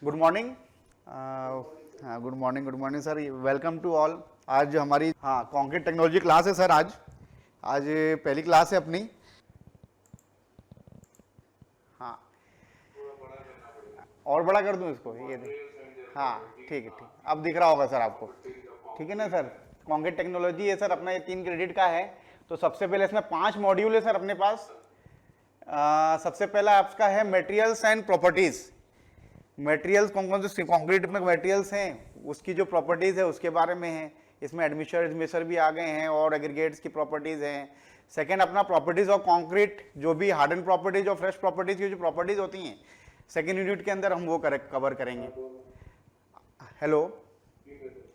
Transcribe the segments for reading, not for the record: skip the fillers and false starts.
Good morning good morning sir, welcome to all. आज हमारी concrete technology class है sir. आज पहली क्लास है अपनी। हाँ, और बड़ा कर दूं इसको, ये हाँ ठीक है, ठीक, अब दिख रहा होगा सर आपको, ठीक है ना सर। कंक्रीट टेक्नोलॉजी है सर अपना, ये 3 क्रेडिट का है। तो सबसे पहले इसमें 5 मॉड्यूल है सर अपने पास। सबसे पहला आपका है मटेरियल्स एंड प्रॉपर्टीज। मटेरियल्स कौन से कंक्रीट में मटेरियल्स हैं, उसकी जो प्रॉपर्टीज है उसके बारे में है। इसमें एडमिशर भी आ गए हैं और एग्रीगेट्स की प्रॉपर्टीज हैं। सेकंड अपना प्रॉपर्टीज ऑफ कंक्रीट, जो भी हार्डन प्रॉपर्टीज और फ्रेश प्रॉपर्टीज की जो प्रॉपर्टीज होती हैं सेकंड यूनिट के अंदर हम वो कवर करेंगे। हेलो,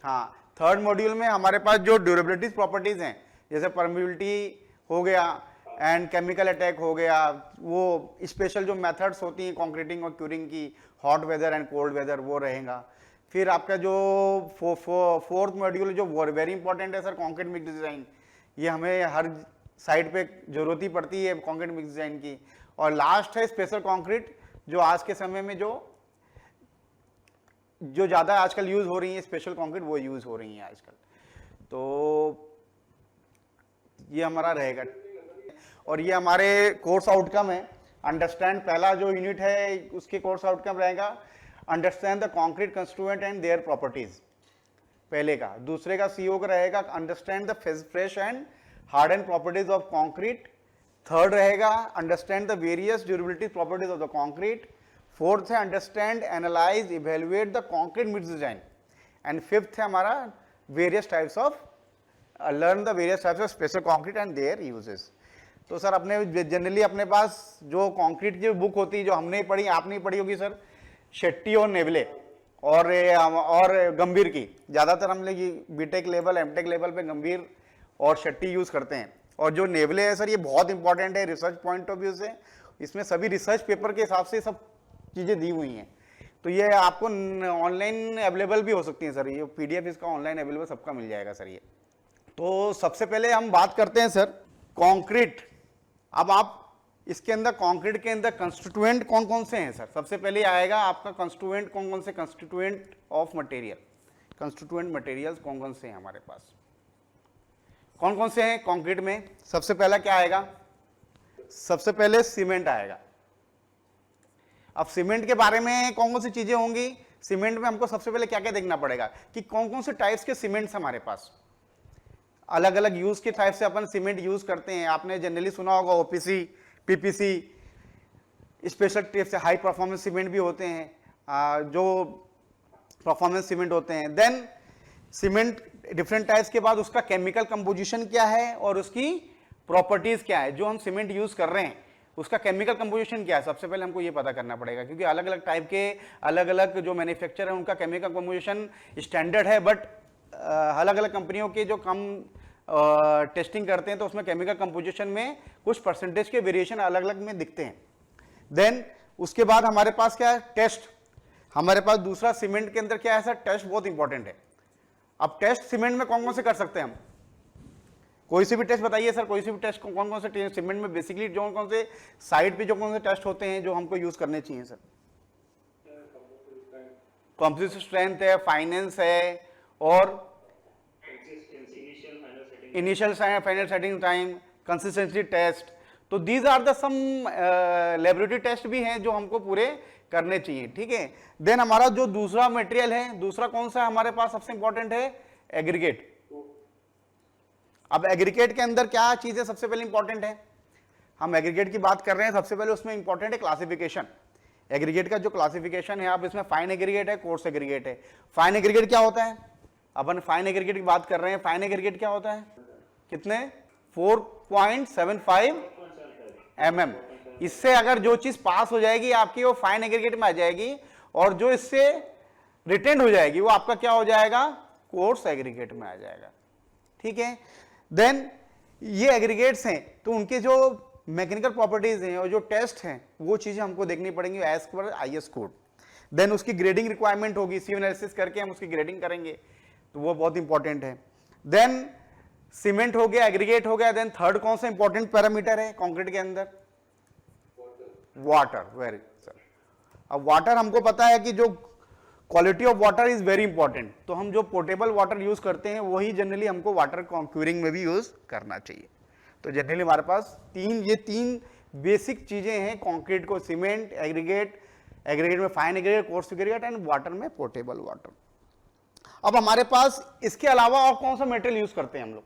हाँ। थर्ड मॉड्यूल में हमारे पास जो ड्यूरेबिलिटीज प्रॉपर्टीज हैं, जैसे परमिबिलिटी हो गया एंड केमिकल अटैक हो गया, वो स्पेशल जो मेथड्स होती हैं कंक्रीटिंग और क्यूरिंग की, hot weather and cold weather, वो रहेगा। फिर आपका जो फोर्थ मॉड्यूल जो वेरी इंपॉर्टेंट है सर, कंक्रीट मिक्स डिजाइन। ये हमें हर साइड पे जरूरत ही पड़ती है कंक्रीट मिक्स डिजाइन की। और लास्ट है स्पेशल कंक्रीट, जो आज के समय में जो ज़्यादा आजकल यूज़ हो रही है, स्पेशल कंक्रीट वो यूज़ हो रही हैं आजकल। तो ये हमारा रहेगा और ये हमारे कोर्स आउटकम है। अंडरस्टैंड, पहला जो यूनिट है उसके कोर्स आउटकम रहेगा understand the concrete constituent and their properties, पहले का। दूसरे का सीओ का रहेगा understand the fresh and harden properties of concrete. Third रहेगा understand the various durability properties of the concrete. Fourth है understand, analyse, evaluate the concrete mix design. And fifth है हमारा various types of learn the various types of special concrete and their uses. तो sir अपने generally अपने पास जो concrete की book होती है, जो हमने पढ़ी, आपने पढ़ी होगी सर, शेट्टी और नेवले और गंभीर की। ज़्यादातर हम लोग बीटेक लेवल एमटेक लेवल पे गंभीर और शेट्टी यूज़ करते हैं। और जो नेवले है सर, ये बहुत इंपॉर्टेंट है रिसर्च पॉइंट ऑफ व्यू से। इसमें सभी रिसर्च पेपर के हिसाब से सब चीज़ें दी हुई हैं। तो ये आपको ऑनलाइन अवेलेबल भी हो सकती हैं सर, ये PDF इसका ऑनलाइन अवेलेबल सबका मिल जाएगा सर ये। तो सबसे पहले हम बात करते हैं सर कंक्रीट। अब आप इसके अंदर कंक्रीट के अंदर कंस्टिट्यूएंट कौन कौन से हैं सर। सबसे पहले आएगा आपका कंस्टिट्यूएंट, कौन कौन से constituent of material, constituent materials कौन कौन से हैं हमारे पास, कौन कौन से हैं कंक्रीट में। सबसे पहला क्या आएगा, सबसे पहले सीमेंट आएगा। अब सीमेंट के बारे में कौन कौन सी चीजें होंगी, सीमेंट में हमको सबसे पहले क्या क्या देखना पड़ेगा कि कौन कौन से टाइप्स के सीमेंट्स हमारे पास, अलग अलग यूज के टाइप से अपन सीमेंट यूज करते हैं। आपने जनरली सुना होगा OPC, PPC, स्पेशल टाइप से हाई परफॉर्मेंस सीमेंट भी होते हैं, जो परफॉर्मेंस सीमेंट होते हैं। देन सीमेंट डिफरेंट टाइप्स के बाद उसका केमिकल कंपोजिशन क्या है और उसकी प्रॉपर्टीज क्या है। जो हम सीमेंट यूज कर रहे हैं उसका केमिकल कंपोजिशन क्या है, सबसे पहले हमको ये पता करना पड़ेगा, क्योंकि अलग अलग टाइप के अलग अलग जो मैन्युफैक्चर है उनका केमिकल कंपोजिशन स्टैंडर्ड है। बट अलग अलग कंपनियों के जो कम टेस्टिंग करते हैं तो उसमें केमिकल कंपोजिशन में कुछ परसेंटेज के वेरिएशन अलग अलग में दिखते हैं। देन उसके बाद हमारे पास क्या है, टेस्ट। हमारे पास दूसरा सीमेंट के अंदर क्या है सर, टेस्ट बहुत इंपॉर्टेंट है। अब टेस्ट सीमेंट में कौन कौन से कर सकते हैं हम, कोई सी भी टेस्ट बताइए सर, कोई सी भी टेस्ट कौन कौन से सीमेंट में बेसिकली जो कौन से साइड पे जो कौन से टेस्ट होते हैं जो हमको यूज करने चाहिए सर। कंपोजिशन स्ट्रेंथ है, फाइनेंस है, और initial final setting time, consistency test. तो these are the some laboratory test भी हैं जो हमको पूरे करने चाहिए, ठीक है। देन हमारा जो दूसरा मटेरियल है, दूसरा कौन सा हमारे पास सबसे इंपॉर्टेंट है, एग्रीगेट। अब एग्रीगेट के अंदर क्या चीजें सबसे पहले इंपॉर्टेंट है, हम एग्रीगेट की बात कर रहे हैं, सबसे पहले उसमें इंपॉर्टेंट है क्लासिफिकेशन। एग्रीगेट का जो क्लासिफिकेशन है, आप इसमें फाइन एग्रीगेट है, कोर्स एग्रीगेट है। फाइन एग्रीगेट क्या होता है, अपन फाइन एग्रीगेट की बात कर रहे हैं। फाइन एग्रीगेट क्या होता है, कितने, 4.75 mm। इससे अगर जो चीज पास हो जाएगी आपकी वो फाइन एग्रीगेट में आ जाएगी, और जो इससे रिटेन हो जाएगी वो आपका क्या हो जाएगा, कोर्स एग्रीगेट में आ जाएगा, ठीक है। देन ये एग्रीगेट्स हैं तो उनके जो मैकेनिकल प्रॉपर्टीज हैं और जो टेस्ट हैं वो चीजें हमको देखनी पड़ेंगी एज पर IS कोड। देन उसकी ग्रेडिंग रिक्वायरमेंट होगी, सी एनालिसिस करके हम उसकी ग्रेडिंग करेंगे, तो वो बहुत इंपॉर्टेंट है। देन सीमेंट हो गया, एग्रीगेट हो गया। देन थर्ड कौन सा इंपॉर्टेंट पैरामीटर है कंक्रीट के अंदर, वाटर, वेरी सर। अब वाटर हमको पता है कि जो quality of water is very important, तो हम जो पोर्टेबल वाटर यूज करते हैं वही जनरली हमको वाटर क्यूरिंग में भी यूज करना चाहिए। तो जनरली हमारे पास ये तीन बेसिक चीजें हैं कंक्रीट को, सीमेंट, एग्रीगेट में fine aggregate, coarse aggregate and water में पोर्टेबल वाटर। अब हमारे पास इसके अलावा और कौन सा मटेरियल यूज करते हैं हम लोग?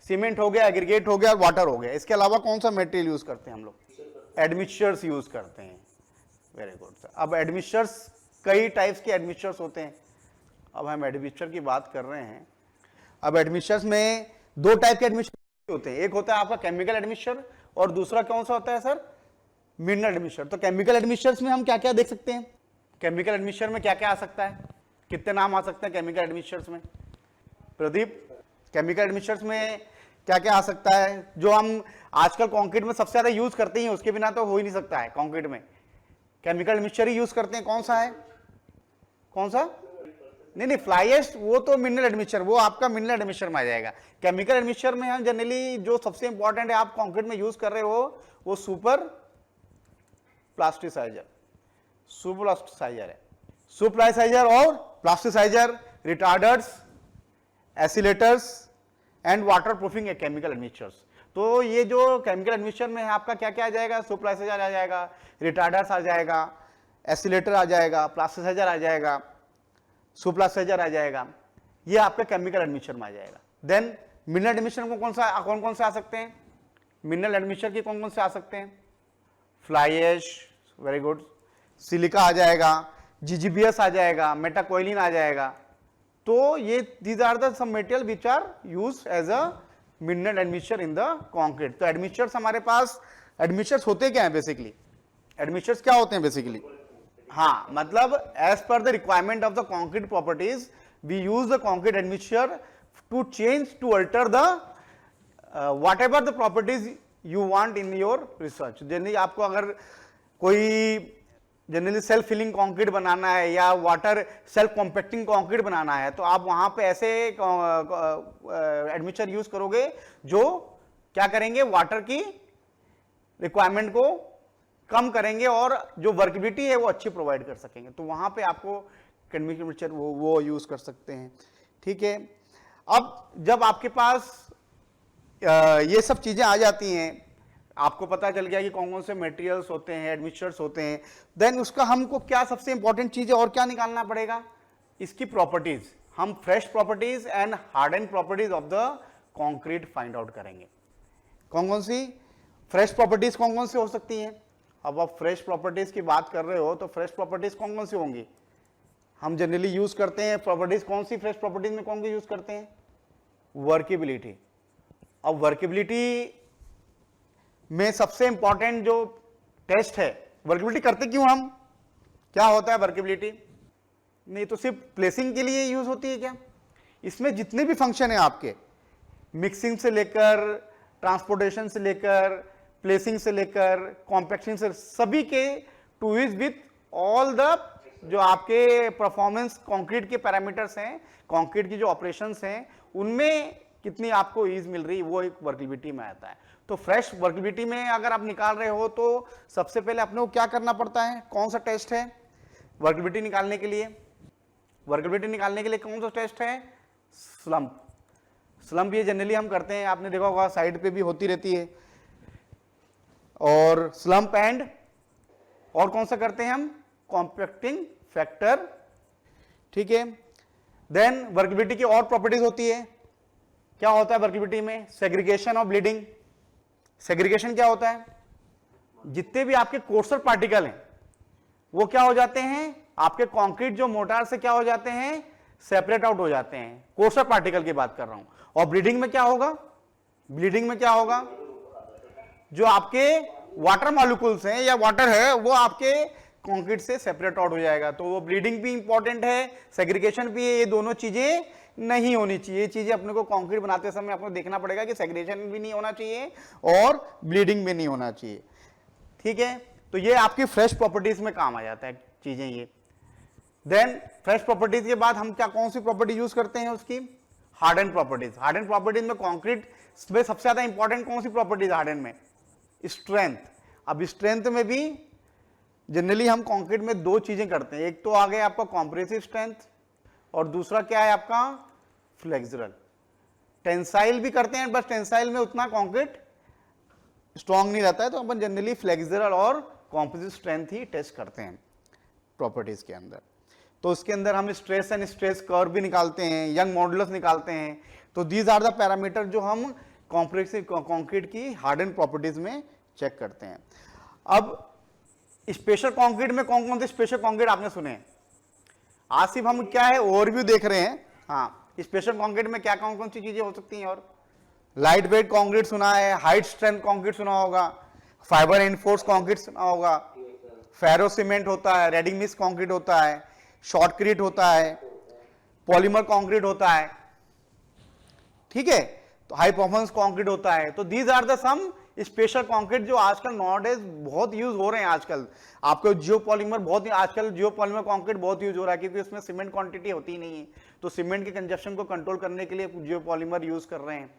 सीमेंट हो गया, एग्रीगेट हो गया, वाटर हो गया, इसके अलावा कौन सा मटेरियल यूज करते हैं हम लोग? एडमिक्सचर्स यूज करते हैं। Very good sir. अब एडमिक्सचर्स, कई टाइप्स के एडमिक्सचर्स होते हैं। अब हम एडमिक्सचर की बात कर रहे हैं। अब एडमिक्सचर्स में दो टाइप के एडमिक्सचर होते हैं, एक होता है आपका केमिकल एडमिक्सचर और दूसरा कौन सा होता है सर? Mineral admixture. तो केमिकल एडमिक्सचर्स में हम क्या क्या देख सकते हैं? केमिकल एडमिक्सचर में क्या क्या आ सकता है? कितने नाम आ सकते हैं केमिकल एडमिक्सचर्स में? प्रदीप, केमिकल एडमिक्सचर्स में क्या क्या आ सकता है जो हम आजकल कंक्रीट में सबसे ज्यादा यूज करते हैं? उसके बिना तो हो ही नहीं सकता है कंक्रीट में, केमिकल एडमिक्सचर ही यूज करते हैं। कौन सा है? कौन सा? नहीं, फ्लाई एश वो तो मिनरल एडमिक्सचर, वो आपका मिनरल एडमिक्सचर में आ जाएगा। केमिकल एडमिक्सचर में हम जनरली जो सबसे इंपॉर्टेंट है आप कंक्रीट में यूज कर रहे हो वो सुपर प्लास्टिसाइजर है। सुपरप्लास्टिसाइजर और plasticiser, retarders, accelerators and water proofing chemical admixtures. तो ये जो केमिकल एडमिक्सचर में है आपका क्या क्या आ जाएगा? सुपरप्लास्टिसाइजर आ जाएगा, रिटार्डर्स आ जाएगा, एसिलेटर आ जाएगा, प्लास्टिसाइजर आ जाएगा, सुपरप्लास्टिसाइजर आ जाएगा, ये आपका केमिकल एडमिक्सचर में आ जाएगा। देन मिनरल एडमिक्सचर को कौन कौन से आ सकते हैं? मिनरल एडमिक्सचर के कौन कौन से आ सकते हैं? Fly ash, very good, silica आ जाएगा, जीजीबीएस आ जाएगा, मेटाकोइलिन आ जाएगा। तो ये these are the some material which are use as a mineral admixture in the concrete. तो एडमिक्सचर्स हमारे पास, एडमिक्सचर्स होते क्या है बेसिकली? एडमिक्सचर्स क्या होते हैं बेसिकली? हाँ, मतलब एज पर the requirement of the concrete properties we use the concrete admixture to change, to alter the whatever the properties you want in your research. Generally आपको अगर कोई जनरली सेल्फ फिलिंग कंक्रीट बनाना है या water self compacting concrete बनाना है तो आप वहां पे ऐसे एडमिक्सचर यूज करोगे जो क्या करेंगे? वाटर की रिक्वायरमेंट को कम करेंगे और जो वर्केबिलिटी है वो अच्छी प्रोवाइड कर सकेंगे। तो वहां पे आपको केमिकल एडमिक्सचर वो यूज कर सकते हैं। ठीक है। अब जब आपके पास ये सब चीजें आ जाती हैं, आपको पता चल गया कि कौन कौन से मटेरियल्स होते हैं, एडमिक्सचर्स होते हैं, देन उसका हमको क्या सबसे इंपॉर्टेंट चीज है और क्या निकालना पड़ेगा? इसकी प्रॉपर्टीज। हम fresh properties and harden properties of the concrete find out करेंगे। कौन कौन सी फ्रेश प्रॉपर्टीज कौन कौन सी हो सकती हैं? अब आप फ्रेश प्रॉपर्टीज की बात कर रहे हो तो फ्रेश प्रॉपर्टीज कौन कौन सी होंगी? हम जनरली यूज करते हैं प्रॉपर्टीज, कौन सी फ्रेश प्रॉपर्टीज में कौन सी यूज करते हैं? वर्केबिलिटी। अब वर्केबिलिटी में सबसे इंपॉर्टेंट जो टेस्ट है, वर्केबिलिटी करते क्यों हम? क्या होता है वर्केबिलिटी? नहीं तो सिर्फ प्लेसिंग के लिए यूज होती है क्या? इसमें जितने भी फंक्शन है आपके, मिक्सिंग से लेकर, ट्रांसपोर्टेशन से लेकर, प्लेसिंग से लेकर, कॉम्पैक्शन से, सभी के to use with all the जो आपके परफॉर्मेंस कंक्रीट के पैरामीटर्स हैं, कंक्रीट की जो ऑपरेशंस हैं, उनमें कितनी आपको ईज मिल रही है वो एक वर्केबिलिटी में आता है। तो फ्रेश वर्केबिलिटी में अगर आप निकाल रहे हो तो सबसे पहले अपने को क्या करना पड़ता है? कौन सा टेस्ट है वर्केबिलिटी निकालने के लिए? वर्केबिलिटी निकालने के लिए कौन सा टेस्ट है? स्लंप। स्लंप ये जनरली हम करते हैं, आपने देखा होगा साइड पे भी होती रहती है। और स्लंप एंड और कौन सा करते हैं हम? Compacting factor. ठीक है। देन वर्केबिलिटी की और प्रॉपर्टीज होती है। क्या होता है वर्केबिलिटी में? सेग्रीगेशन और ब्लीडिंग। सेग्रीगेशन क्या होता है? जितने भी आपके कोर्सर पार्टिकल हैं वो क्या हो जाते हैं? आपके कंक्रीट जो मोर्टार से क्या हो जाते हैं? सेपरेट आउट हो जाते हैं। कोर्सर पार्टिकल की बात कर रहा हूं। और ब्लीडिंग में क्या होगा? ब्लीडिंग में क्या होगा? जो आपके वाटर मॉलिक्यूल्स हैं या वाटर है वो आपके कंक्रीट से सेपरेट आउट हो जाएगा। तो वो ब्लीडिंग भी इंपॉर्टेंट है, सेग्रीगेशन भी है। ये दोनों चीजें नहीं होनी चाहिए। ये चीजें अपने को कंक्रीट बनाते समय आपको देखना पड़ेगा कि सेग्रीगेशन भी नहीं होना चाहिए और ब्लीडिंग भी नहीं होना चाहिए। ठीक है। तो ये आपकी फ्रेश प्रॉपर्टीज में काम आ जाता है चीजें ये। देन फ्रेश प्रॉपर्टीज के बाद हम क्या कौन सी प्रॉपर्टी यूज करते हैं उसकी? Harden properties. हार्डन प्रॉपर्टीज में कंक्रीट में सबसे ज्यादा इंपॉर्टेंट कौन सी प्रॉपर्टीज हार्डन में? स्ट्रेंथ। अब स्ट्रेंथ में भी जनरली हम कंक्रीट में दो चीजें करते हैं, एक तो आ गया आपका कॉम्प्रेसिव स्ट्रेंथ और दूसरा क्या है आपका फ्लेक्सुरल। टेंसाइल भी करते हैं, बस टेंसाइल में उतना कंक्रीट स्ट्रांग नहीं रहता है, तो अपन जनरली फ्लेक्सुरल और कॉम्पोजिट स्ट्रेंथ ही टेस्ट करते हैं प्रॉपर्टीज के अंदर। तो उसके अंदर हम स्ट्रेस एंड स्ट्रेस कर्व भी निकालते हैं, यंग मॉडुलस निकालते हैं। तो दीज आर द पैरामीटर जो हम कंक्रीट की हार्डन प्रॉपर्टीज में चेक करते हैं। अब स्पेशल कंक्रीट में कौन कौन से स्पेशल कंक्रीट आपने सुने हैं? आज सिर्फ हम क्या है ओवरव्यू देख रहे हैं। हाँ, स्पेशल कंक्रीट में क्या कौन कौन सी चीजें हो सकती हैं? और लाइट वेट कंक्रीट सुना है, हाइट स्ट्रेंथ कंक्रीट सुना होगा, फाइबर एनफोर्स कंक्रीट सुना होगा, फेरो सीमेंट होता है, रेडी मिक्स कंक्रीट होता है, शॉर्टक्रीट होता है, पॉलीमर कंक्रीट होता है, ठीक है, तो हाई परफॉर्मेंस कंक्रीट होता है। तो these are the some special concrete जो आजकल नॉवडेज बहुत यूज हो रहे हैं। आजकल आपको जियोपॉलीमर बहुत, आजकल जियोपॉलीमर कंक्रीट बहुत यूज हो रहा है क्योंकि उसमें सीमेंट क्वांटिटी होती ही नहीं है, तो सीमेंट के कंजप्शन को कंट्रोल करने के लिए जियोपॉलीमर यूज कर रहे हैं।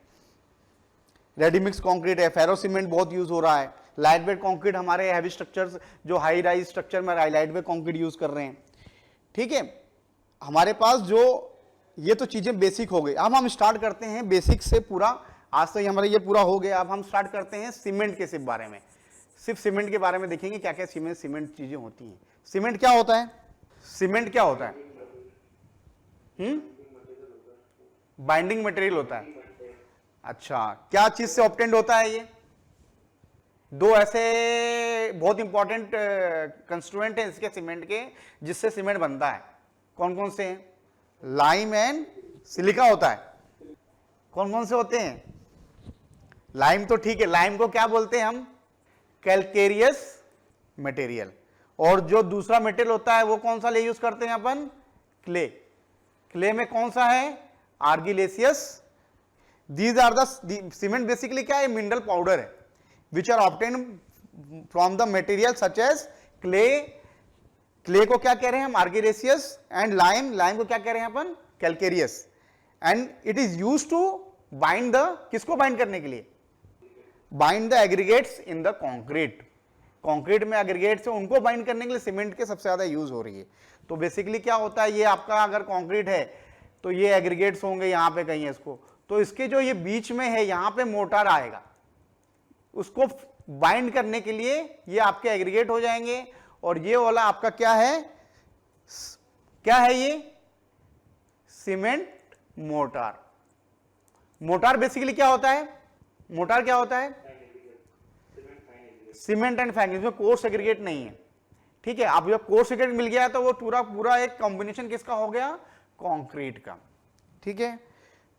रेडी मिक्स कंक्रीट है, फेरो सीमेंट बहुत यूज हो रहा है, लाइट वेट कंक्रीट हमारे हैवी स्ट्रक्चर्स जो हाई राइज स्ट्रक्चर में लाइट वेट कंक्रीट यूज कर रहे हैं, ठीक है। हमारे पास जो ये तो चीजें बेसिक हो गई। अब हम स्टार्ट करते हैं बेसिक से, पूरा आज से हमारा ये पूरा हो गया। अब हम स्टार्ट करते हैं सीमेंट के सिर्फ बारे में, सिर्फ सीमेंट के बारे में देखेंगे क्या क्या सीमेंट चीजें होती हैं। सीमेंट क्या होता है? सीमेंट क्या होता है? बाइंडिंग मटेरियल होता है। अच्छा, क्या चीज से ऑब्टेन्ड होता है? ये दो ऐसे बहुत इंपॉर्टेंट कंस्टिट्यूएंट हैं इसके सीमेंट के जिससे सीमेंट बनता है। कौन कौन से हैं? लाइम एंड सिलिका होता है। कौन कौन से होते हैं? लाइम तो ठीक है, लाइम को क्या बोलते हैं हम? Calcareous material. और जो दूसरा मटेरियल होता है वो कौन सा ले यूज करते हैं अपन? क्ले। क्ले में कौन सा है? Argillaceous. These are the cement basically क्या है? मिनरल पाउडर है which are obtained from the material such as clay. Clay को क्या कह रहे हैं हम? आर्गिलेसियस। एंड लाइम, लाइम को क्या कह रहे हैं अपन? Calcareous. And it is use to bind the, किसको बाइंड करने के लिए? Bind the aggregates in the concrete. Concrete में एग्रीगेट्स है उनको बाइंड करने के लिए सीमेंट के सबसे ज्यादा यूज हो रही है। तो बेसिकली क्या होता है, ये आपका अगर कंक्रीट है तो ये एग्रीगेट्स होंगे यहां पे कहीं इसको, तो इसके जो ये बीच में है यहां पे मोटार आएगा, उसको बाइंड करने के लिए ये आपके एग्रीगेट हो जाएंगे। और ये वाला आपका क्या है? क्या है ये? Cement motor. मोटार बेसिकली क्या होता है? मोटार क्या होता है? सीमेंट एंड फाइनिश, इसमें कोर्स एग्रीगेट नहीं है, ठीक है। अब जब कोर्स एग्रीगेट मिल गया तो वो पूरा पूरा एक कॉम्बिनेशन किसका हो गया? कंक्रीट का, ठीक है।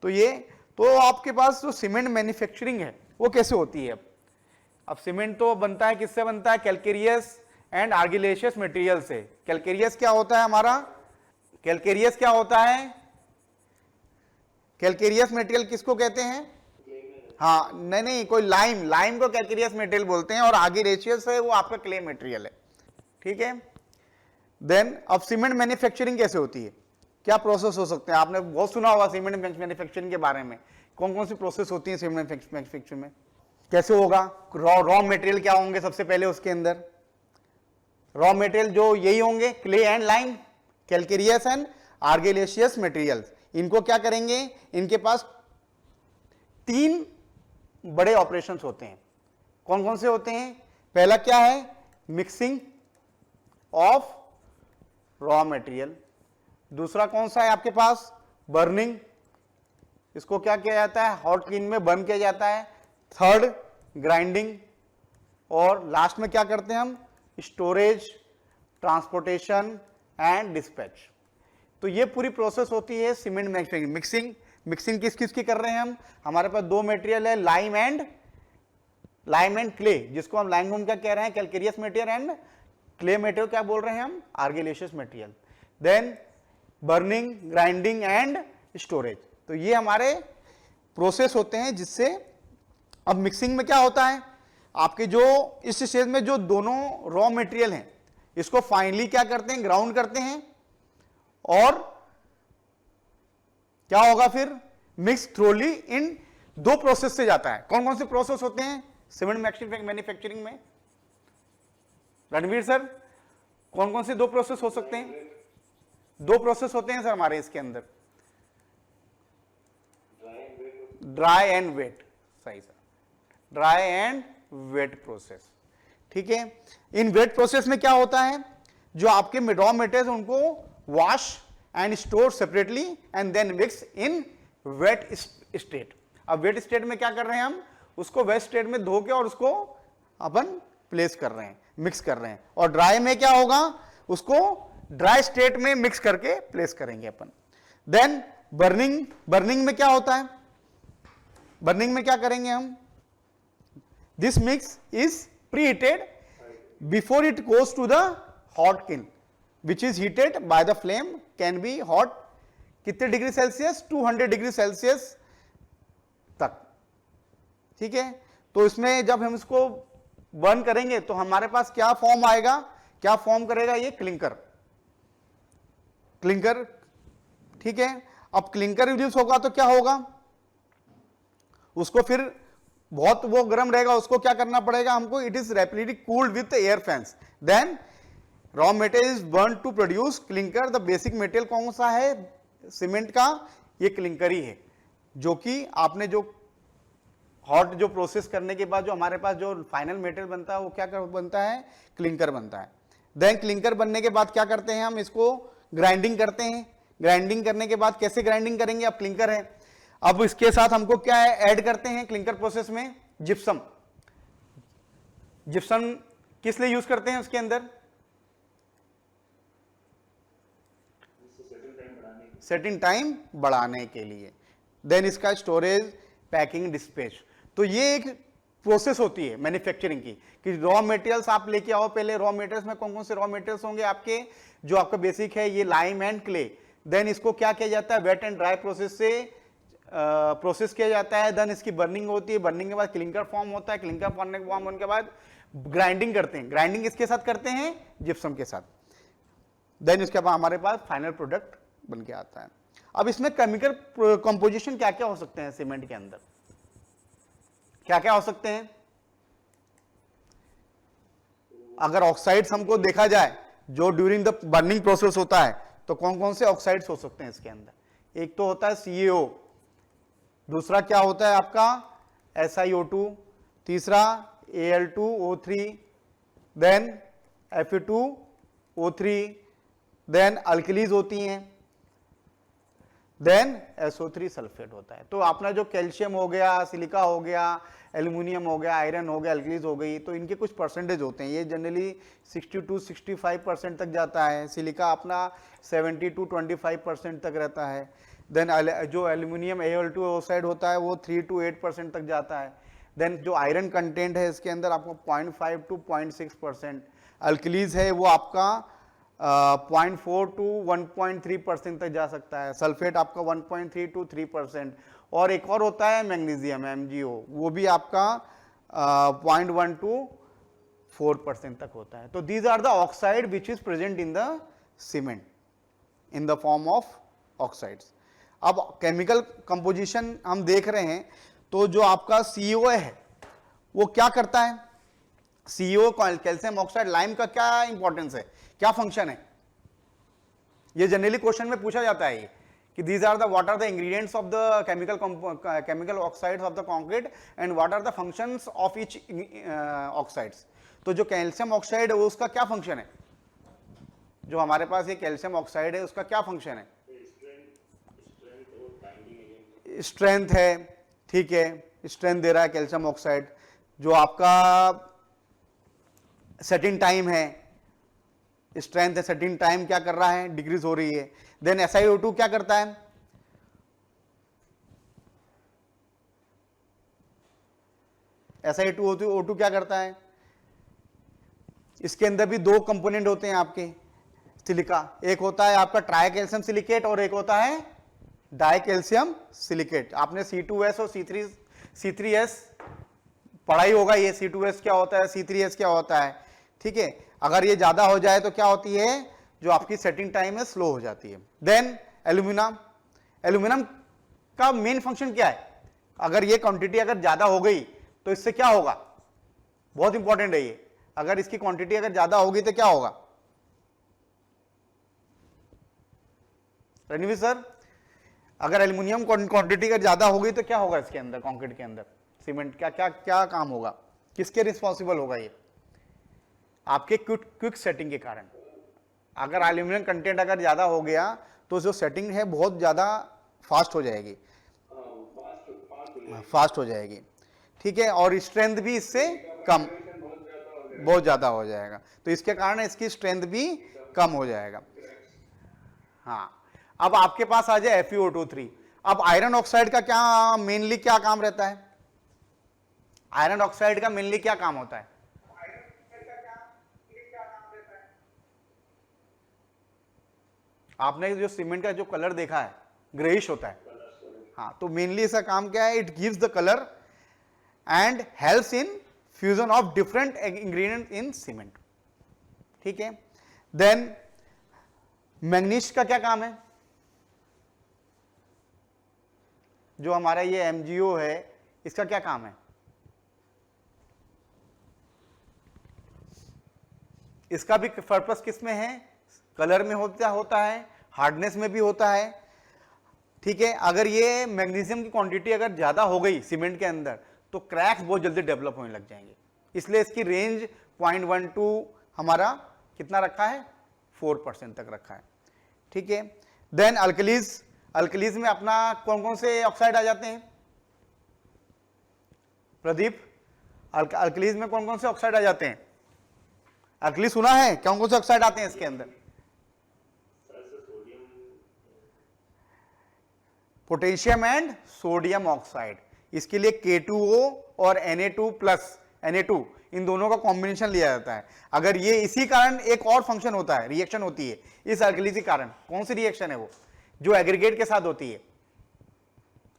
तो ये तो आपके पास जो सीमेंट मैन्युफैक्चरिंग है वो कैसे होती है? अब सीमेंट तो बनता है, किससे बनता है? कैलकेरियस एंड आर्गिलेशियस मटेरियल से। कैलकेरियस क्या होता है हमारा? कैलकेरियस क्या होता है? कैलकेरियस मटेरियल किसको कहते हैं? हाँ, नहीं, कोई लाइम, लाइम को कैलकेरियस मटेरियल बोलते हैं और आर्गिलेशियस है वो आपका क्ले मटेरियल है, ठीक है। देन अब सीमेंट मैन्युफैक्चरिंग कैसे होती है? क्या प्रोसेस हो सकते हैं? आपने बहुत सुना होगा सीमेंट मैन्युफैक्चरिंग के बारे में। कौन कौन सी प्रोसेस होती है सीमेंट मैन्युफैक्चरिंग में? कैसे होगा? रॉ मटेरियल क्या होंगे सबसे पहले उसके अंदर? रॉ मटेरियल जो यही होंगे, clay and lime, calcareous and argillaceous materials. इनको क्या करेंगे? इनके पास 3 बड़े ऑपरेशंस होते हैं। कौन कौन से होते हैं? पहला क्या है? Mixing of raw material. दूसरा कौन सा है आपके पास? बर्निंग, इसको क्या किया जाता है? हॉट क्लीन में बर्न किया जाता है। Third, grinding. और लास्ट में क्या करते हैं हम? Storage, transportation and dispatch. तो ये पूरी प्रोसेस होती है सीमेंट मैन्युफैक्चरिंग। मिक्सिंग, मिक्सिंग किस किस की कर रहे हैं हम? हमारे पास 2 मटेरियल है, लाइम एंड क्ले, जिसको हम लाइम हम क्या कह रहे हैं? Calcareous material. And clay material क्या बोल रहे हैं हम? Argillaceous material. Then burning, grinding and storage. तो ये हमारे प्रोसेस होते हैं जिससे, अब मिक्सिंग में क्या होता है? आपके जो इस स्टेज में जो दोनों रॉ मटेरियल हैं इसको फाइनली क्या करते हैं? ग्राउंड करते हैं। और क्या होगा फिर? मिक्स थ्रोली इन 2 प्रोसेस से जाता है। कौन कौन से प्रोसेस होते हैं सीमेंट मैन्युफैक्चरिंग में? रणवीर सर, कौन कौन से दो प्रोसेस हो सकते हैं? दो प्रोसेस होते हैं सर हमारे इसके अंदर, ड्राई एंड वेट। सही sir, dry and wet process. ठीक है, इन वेट प्रोसेस में क्या होता है, जो आपके रॉ मटेरियल्स उनको wash and store separately and then mix in wet state. अब वेट स्टेट में क्या कर रहे हैं हम, उसको वेट स्टेट में धो के और उसको अपन प्लेस कर रहे हैं, मिक्स कर रहे हैं। और ड्राई में क्या होगा, उसको ड्राई स्टेट में मिक्स करके प्लेस करेंगे अपन। देन बर्निंग, बर्निंग में क्या होता है, बर्निंग में क्या करेंगे हम, this mix is preheated before it goes to the hot kiln which is heated by the flame, can be hot कितने डिग्री सेल्सियस, 200 डिग्री सेल्सियस तक। ठीक है, तो इसमें जब हम इसको बर्न करेंगे तो हमारे पास क्या फॉर्म आएगा, क्या फॉर्म करेगा ये, क्लिंकर, क्लिंकर। ठीक है, अब क्लिंकर रिड्यूस होगा तो क्या होगा, उसको फिर बहुत वो गर्म रहेगा, उसको क्या करना पड़ेगा हमको, it is rapidly cooled with air fans, then raw material is burn to produce clinker. The basic material कौन सा है सीमेंट का, ये क्लिंकर ही है, जो कि आपने जो हॉट जो प्रोसेस करने के बाद जो हमारे पास जो फाइनल मटेरियल बनता है वो क्या बनता है, क्लिंकर बनता है। देन क्लिंकर बनने के बाद क्या करते हैं हम, इसको ग्राइंडिंग करते हैं। ग्राइंडिंग करने के बाद कैसे ग्राइंडिंग करेंगे, अब क्लिंकर है, अब इसके साथ हमको क्या है ऐड करते हैं क्लिंकर प्रोसेस में, जिप्सम। जिप्सम किस लिए यूज करते हैं उसके अंदर, सेटिंग टाइम बढ़ाने के लिए। देन इसका स्टोरेज, पैकिंग, डिस्पैच। तो ये एक प्रोसेस होती है मैन्युफैक्चरिंग की, कि रॉ मटेरियल्स आप लेके आओ। पहले रॉ मटेरियल्स में कौन कौन से रॉ मटेरियल्स होंगे आपके, जो आपका बेसिक है ये लाइम एंड क्ले। देन इसको क्या किया जाता है, वेट एंड ड्राई प्रोसेस से प्रोसेस किया जाता है। देन इसकी बर्निंग होती है, बर्निंग के बाद क्लिंकर फॉर्म होता है, क्लिंकर फॉर्म होने के बाद ग्राइंडिंग करते हैं। ग्राइंडिंग किसके साथ करते हैं, जिप्सम के साथ। देन इसके बाद हमारे पास फाइनल प्रोडक्ट बन के आता है। अब इसमें केमिकल कंपोजिशन क्या क्या हो सकते हैं सीमेंट के अंदर, क्या क्या हो सकते हैं। अगर ऑक्साइड्स हमको देखा जाए जो ड्यूरिंग द बर्निंग प्रोसेस होता है, तो कौन कौन से ऑक्साइड्स हो सकते हैं इसके अंदर। एक तो होता है CaO, दूसरा क्या होता है आपका SiO2, तीसरा Al2O3, then Fe2O3, then alkalis होती हैं, देन SO3 सल्फेट होता है। तो अपना जो कैल्शियम हो गया, सिलिका हो गया, एल्यूमिनियम हो गया, आयरन हो गया, अल्कलीज हो गई, तो इनके कुछ परसेंटेज होते हैं। ये जनरली 60-65% तक जाता है। सिलिका अपना 70-25% तक रहता है। देन जो एल्यूमिनियम Al2 ऑक्साइड होता है वो 3-8% तक जाता है। देन जो आयरन कंटेंट है इसके अंदर आपको 0.5-0.6%। अल्कलीज है वो आपका 0.4-1.3% तक जा सकता है। सल्फेट आपका 1.3-3%। और एक और होता है मैग्नीशियम MgO, वो भी आपका 0.1-4% तक होता है। तो these are the oxide which is present in the cement in the form of oxides. अब केमिकल कंपोजिशन हम देख रहे हैं, तो जो आपका CaO है वो क्या करता है, CaO कैल्शियम ऑक्साइड लाइम का क्या इंपॉर्टेंस है, क्या फंक्शन है। ये जनरली क्वेश्चन में पूछा जाता है कि these are the what are the ingredients of the chemical oxides of the concrete and what are the functions of each oxides। तो जो कैल्शियम ऑक्साइड है वो उसका क्या फंक्शन है, जो हमारे पास ये कैल्शियम ऑक्साइड है उसका क्या फंक्शन है, स्ट्रेंथ है। ठीक है, स्ट्रेंथ दे रहा है कैल्शियम ऑक्साइड। जो आपका सेटिंग टाइम है, स्ट्रेंथ है, सेटिंग टाइम क्या कर रहा है, डिक्रीज हो रही है। देन SiO2 क्या करता है, SiO2 क्या करता है, इसके अंदर भी दो कंपोनेंट होते हैं आपके सिलिका। एक होता है आपका ट्राई कैल्शियम सिलिकेट और एक होता है डाई कैल्शियम सिलिकेट। आपने C2S और C3S पढ़ा ही होगा, ये C2S क्या होता है, C3S क्या होता है। ठीक है, अगर ये ज्यादा हो जाए तो क्या होती है, जो आपकी सेटिंग टाइम है स्लो हो जाती है। देन एल्यूमिनियम, एल्यूमिनियम का मेन फंक्शन क्या है, अगर ये क्वांटिटी अगर ज्यादा हो गई तो इससे क्या होगा, बहुत इंपॉर्टेंट है ये, अगर इसकी क्वांटिटी अगर ज्यादा होगी तो क्या होगा रणवीर सर? अगर एल्युमिनियम क्वांटिटी अगर ज्यादा होगी तो क्या होगा इसके अंदर, कंक्रीट के अंदर, सीमेंट, क्या क्या क्या काम होगा, किसके रिस्पॉन्सिबल होगा ये? आपके क्विक सेटिंग के कारण। अगर एल्यूमिनियम कंटेंट अगर ज्यादा हो गया तो जो सेटिंग है बहुत ज्यादा फास्ट हो जाएगी, फास्ट हो जाएगी, ठीक है, और स्ट्रेंथ भी इससे कम, बहुत ज्यादा हो जाएगा, तो इसके कारण इसकी स्ट्रेंथ भी कम हो जाएगा। हाँ, अब आपके पास आ जाए FeO2 अब आयरन ऑक्साइड का क्या मेनली क्या काम रहता है? आयरन ऑक्साइड का मेनली क्या काम होता है? आपने जो सीमेंट का जो कलर देखा है ग्रेइश होता है, हाँ, तो मेनली इसका काम क्या है? It gives the colour and helps in fusion of different ingredient in cement, ठीक है। देन मैग्नीज का क्या काम है? जो हमारा ये MgO है इसका क्या काम है? इसका भी पर्पस किस में है? कलर में होता है, हार्डनेस में भी होता है, ठीक है। अगर ये मैग्नीशियम की क्वांटिटी अगर ज्यादा हो गई सीमेंट के अंदर तो क्रैक्स बहुत जल्दी डेवलप होने लग जाएंगे, इसलिए इसकी रेंज 0.12 हमारा कितना रखा है? 4% तक रखा है, ठीक है। देन अल्कलीज, अल्कलीज में अपना कौन कौन से ऑक्साइड आ जाते हैं प्रदीप? अल्कलीज में कौन कौन से ऑक्साइड आ जाते हैं? अल्कली सुना है, कौन कौन से ऑक्साइड आते हैं इसके अंदर? पोटेशियम एंड सोडियम ऑक्साइड, इसके लिए K2O और Na2+, इन दोनों का कॉम्बिनेशन लिया जाता है। अगर ये इसी कारण एक और फंक्शन होता है, रिएक्शन होती है इस अल्कली के कारण। कौन सी रिएक्शन है वो? जो एग्रीगेट के साथ होती है,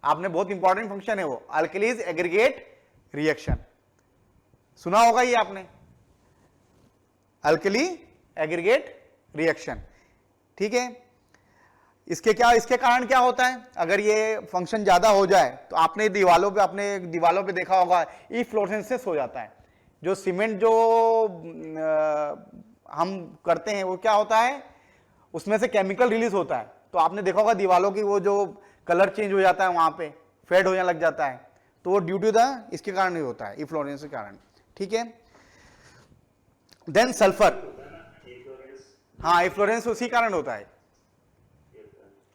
आपने बहुत इंपॉर्टेंट फंक्शन है वो, अल्कलीज एग्रीगेट रिएक्शन, सुना होगा ये आपने, अल्कली एग्रीगेट रिएक्शन, ठीक है। इसके कारण क्या होता है? अगर ये फंक्शन ज्यादा हो जाए तो आपने दीवालों पे देखा होगा इफ्लोरेसेंस हो जाता है। जो सीमेंट जो हम करते हैं वो क्या होता है, उसमें से केमिकल रिलीज होता है, तो आपने देखा होगा दीवालों की वो जो कलर चेंज हो जाता है, वहां पे फेड होने लग जाता है, तो वो ड्यू टू द इसके कारण ही होता है, इफ्लोरेसेंस के कारण, ठीक है। देन सल्फर, हाँ, इफ्लोरेंस उसी कारण होता है,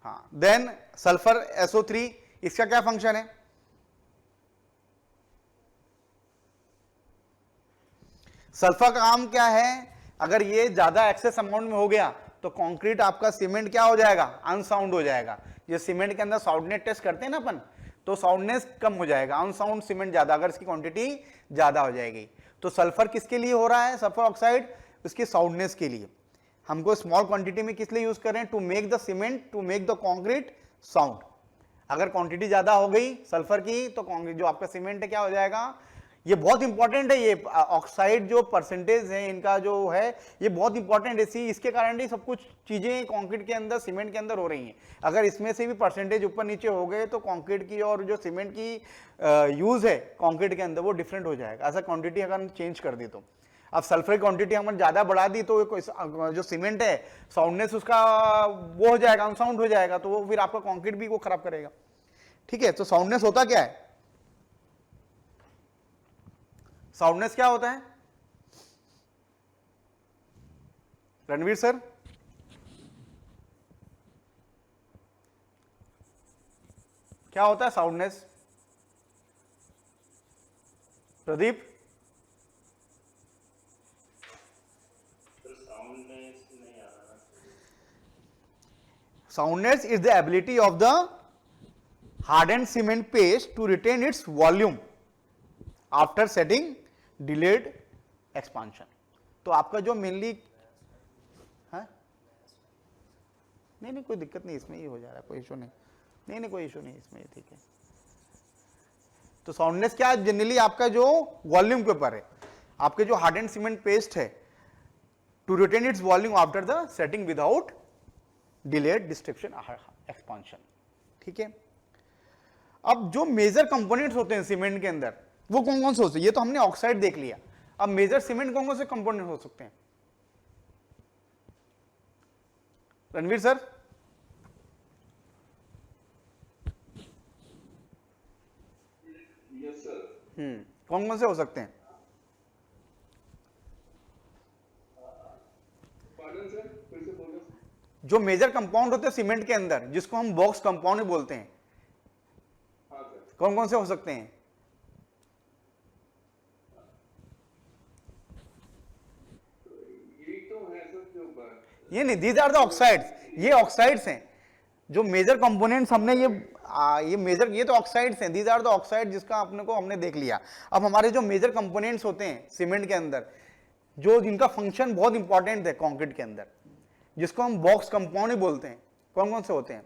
हाँ। देन सल्फर SO3, इसका क्या फंक्शन है? सल्फर का काम क्या है? अगर ये ज्यादा एक्सेस अमाउंट में हो गया तो कंक्रीट आपका सीमेंट क्या हो जाएगा? अनसाउंड हो जाएगा। ये सीमेंट के अंदर साउंडनेस टेस्ट करते हैं ना अपन, तो साउंडनेस कम हो जाएगा, अनसाउंड सीमेंट ज्यादा, अगर इसकी क्वांटिटी ज्यादा हो जाएगी। तो सल्फर किसके लिए हो रहा है? सल्फर ऑक्साइड उसकी साउंडनेस के लिए। हमको स्मॉल क्वांटिटी में किस लिए यूज कर रहे हैं? To make the cement, to make the concrete sound. अगर क्वांटिटी ज्यादा हो गई सल्फर की तो कंक्रीट जो आपका सीमेंट है क्या हो जाएगा? ये बहुत इंपॉर्टेंट है, ये ऑक्साइड जो परसेंटेज है इनका जो है ये बहुत इंपॉर्टेंट है, इसके कारण ही सब कुछ चीजें कंक्रीट के अंदर, सीमेंट के अंदर हो रही हैं। अगर इसमें से भी परसेंटेज ऊपर नीचे हो गए तो कंक्रीट की और जो सीमेंट की यूज है कंक्रीट के अंदर वो डिफरेंट हो जाएगा, ऐसा क्वांटिटी अगर चेंज कर दी तो। अब सल्फर क्वांटिटी हमने ज्यादा बढ़ा दी तो जो सीमेंट है साउंडनेस उसका वो हो जाएगा, अनसाउंड हो जाएगा, तो वो फिर आपका कंक्रीट भी वो खराब करेगा, ठीक है। तो साउंडनेस होता क्या है? साउंडनेस क्या होता है रणवीर सर? क्या होता है soundness? Pradeep? Soundness is the ability of the hardened cement paste to retain its volume after setting delayed expansion. तो आपका जो मेनली है, नहीं कोई दिक्कत नहीं, इसमें ही हो जा रहा है, कोई इशू नहीं कोई इशू नहीं इसमें, ठीक है। तो साउंडनेस क्या है? जनरली आपका जो वॉल्यूम के ऊपर है, आपके जो हार्डेंड सीमेंट पेस्ट है to retain its volume after the setting without delayed destruction expansion, ठीक है। अब जो मेजर कंपोनेंट्स होते हैं सीमेंट के अंदर वो कौन कौन से होते हैं? ये तो हमने ऑक्साइड देख लिया, अब मेजर सीमेंट कौन कौन से कंपोनेंट हो सकते हैं? Ranveer sir, yes sir. कौन कौन से हो सकते हैं? पार्डन सर, फिर से बोलो। जो मेजर कंपाउंड होते हैं सीमेंट के अंदर, जिसको हम बॉक्स कंपाउंड बोलते हैं, हाँ सर। कौन कौन से हो सकते हैं? यही तो है सर जो ये नहीं, दीज आर द ऑक्साइड्स, ये ऑक्साइड्स हैं जो मेजर कंपोनेंट्स हमने ये मेजर, ये तो ऑक्साइड्स हैं, दीज आर द ऑक्साइड जिसका अपने को हमने देख लिया। अब हमारे जो मेजर कंपोनेंट्स होते हैं सीमेंट के अंदर, जो जिनका फंक्शन बहुत इंपॉर्टेंट है कंक्रीट के अंदर, जिसको हम बॉक्स कंपाउंड ही बोलते हैं, कौन कौन से होते हैं?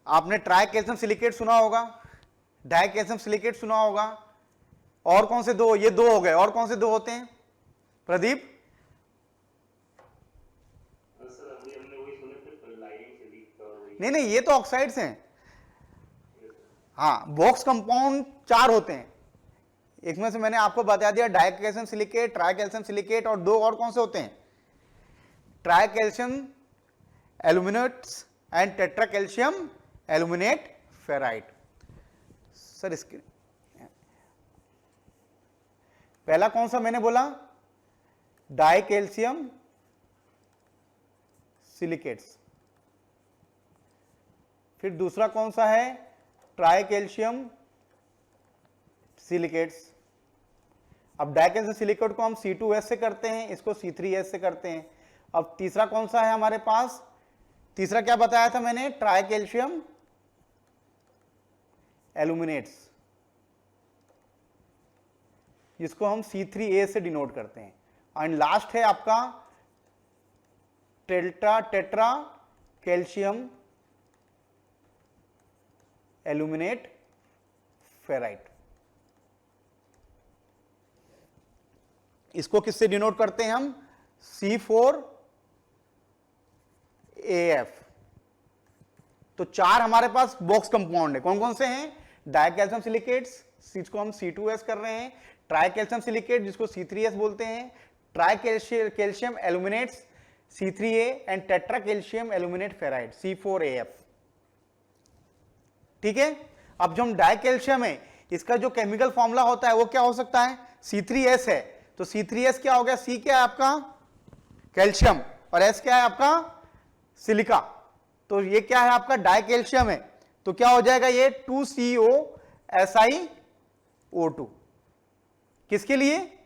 आपने ट्राई कैल्शियम सिलिकेट सुना होगा, डाई कैल्शियम सिलिकेट सुना होगा, और कौन से दो? ये दो हो गए, और कौन से दो होते हैं प्रदीप? सर अभी हमने वही सुने थे, लाइनिंग से लीक और वही। नहीं नहीं, ये तो ऑक्साइड्स हैं। हाँ, बॉक्स कंपाउंड 4 होते हैं, एक में से मैंने आपको बता दिया, dicalcium silicate, tricalcium silicate, और दो और कौन से होते हैं? Tricalcium aluminates and tetracalcium aluminate ferrite. Sir इसके पहला कौन सा मैंने बोला? Dicalcium silicates. फिर दूसरा कौन सा है? Tricalcium silicates. अब डाई कैल्शियम सिलिकेट को हम C2S से करते हैं, इसको C3S से करते हैं। अब तीसरा कौन सा है हमारे पास? तीसरा क्या बताया था मैंने? ट्राई कैल्शियम एल्यूमिनेट्स, जिसको हम C3A से डिनोट करते हैं। एंड लास्ट है आपका टेट्रा कैल्शियम एल्यूमिनेट फेराइट। इसको किससे डिनोट करते हैं हम? C4AF। तो 4 हमारे पास बॉक्स कंपाउंड है, कौन कौन से हैं? डाई कैल्शियम सिलिकेट्स, जिसको हम C2S कर रहे हैं, ट्राई कैल्शियम सिलिकेट जिसको C3S बोलते हैं, tricalcium aluminates C3A, and tetracalcium aluminate ferrite C4AF। ठीक है। अब जो हम डाई कैल्शियम है, इसका जो केमिकल फॉर्मूला होता है वो क्या हो सकता है? C3S है, तो C3S क्या हो गया? C क्या है आपका? कैल्शियम, और S क्या है आपका? सिलिका। तो ये क्या है आपका? डाई कैल्शियम है, तो क्या हो जाएगा ये? 2COSiO2। किसके लिए?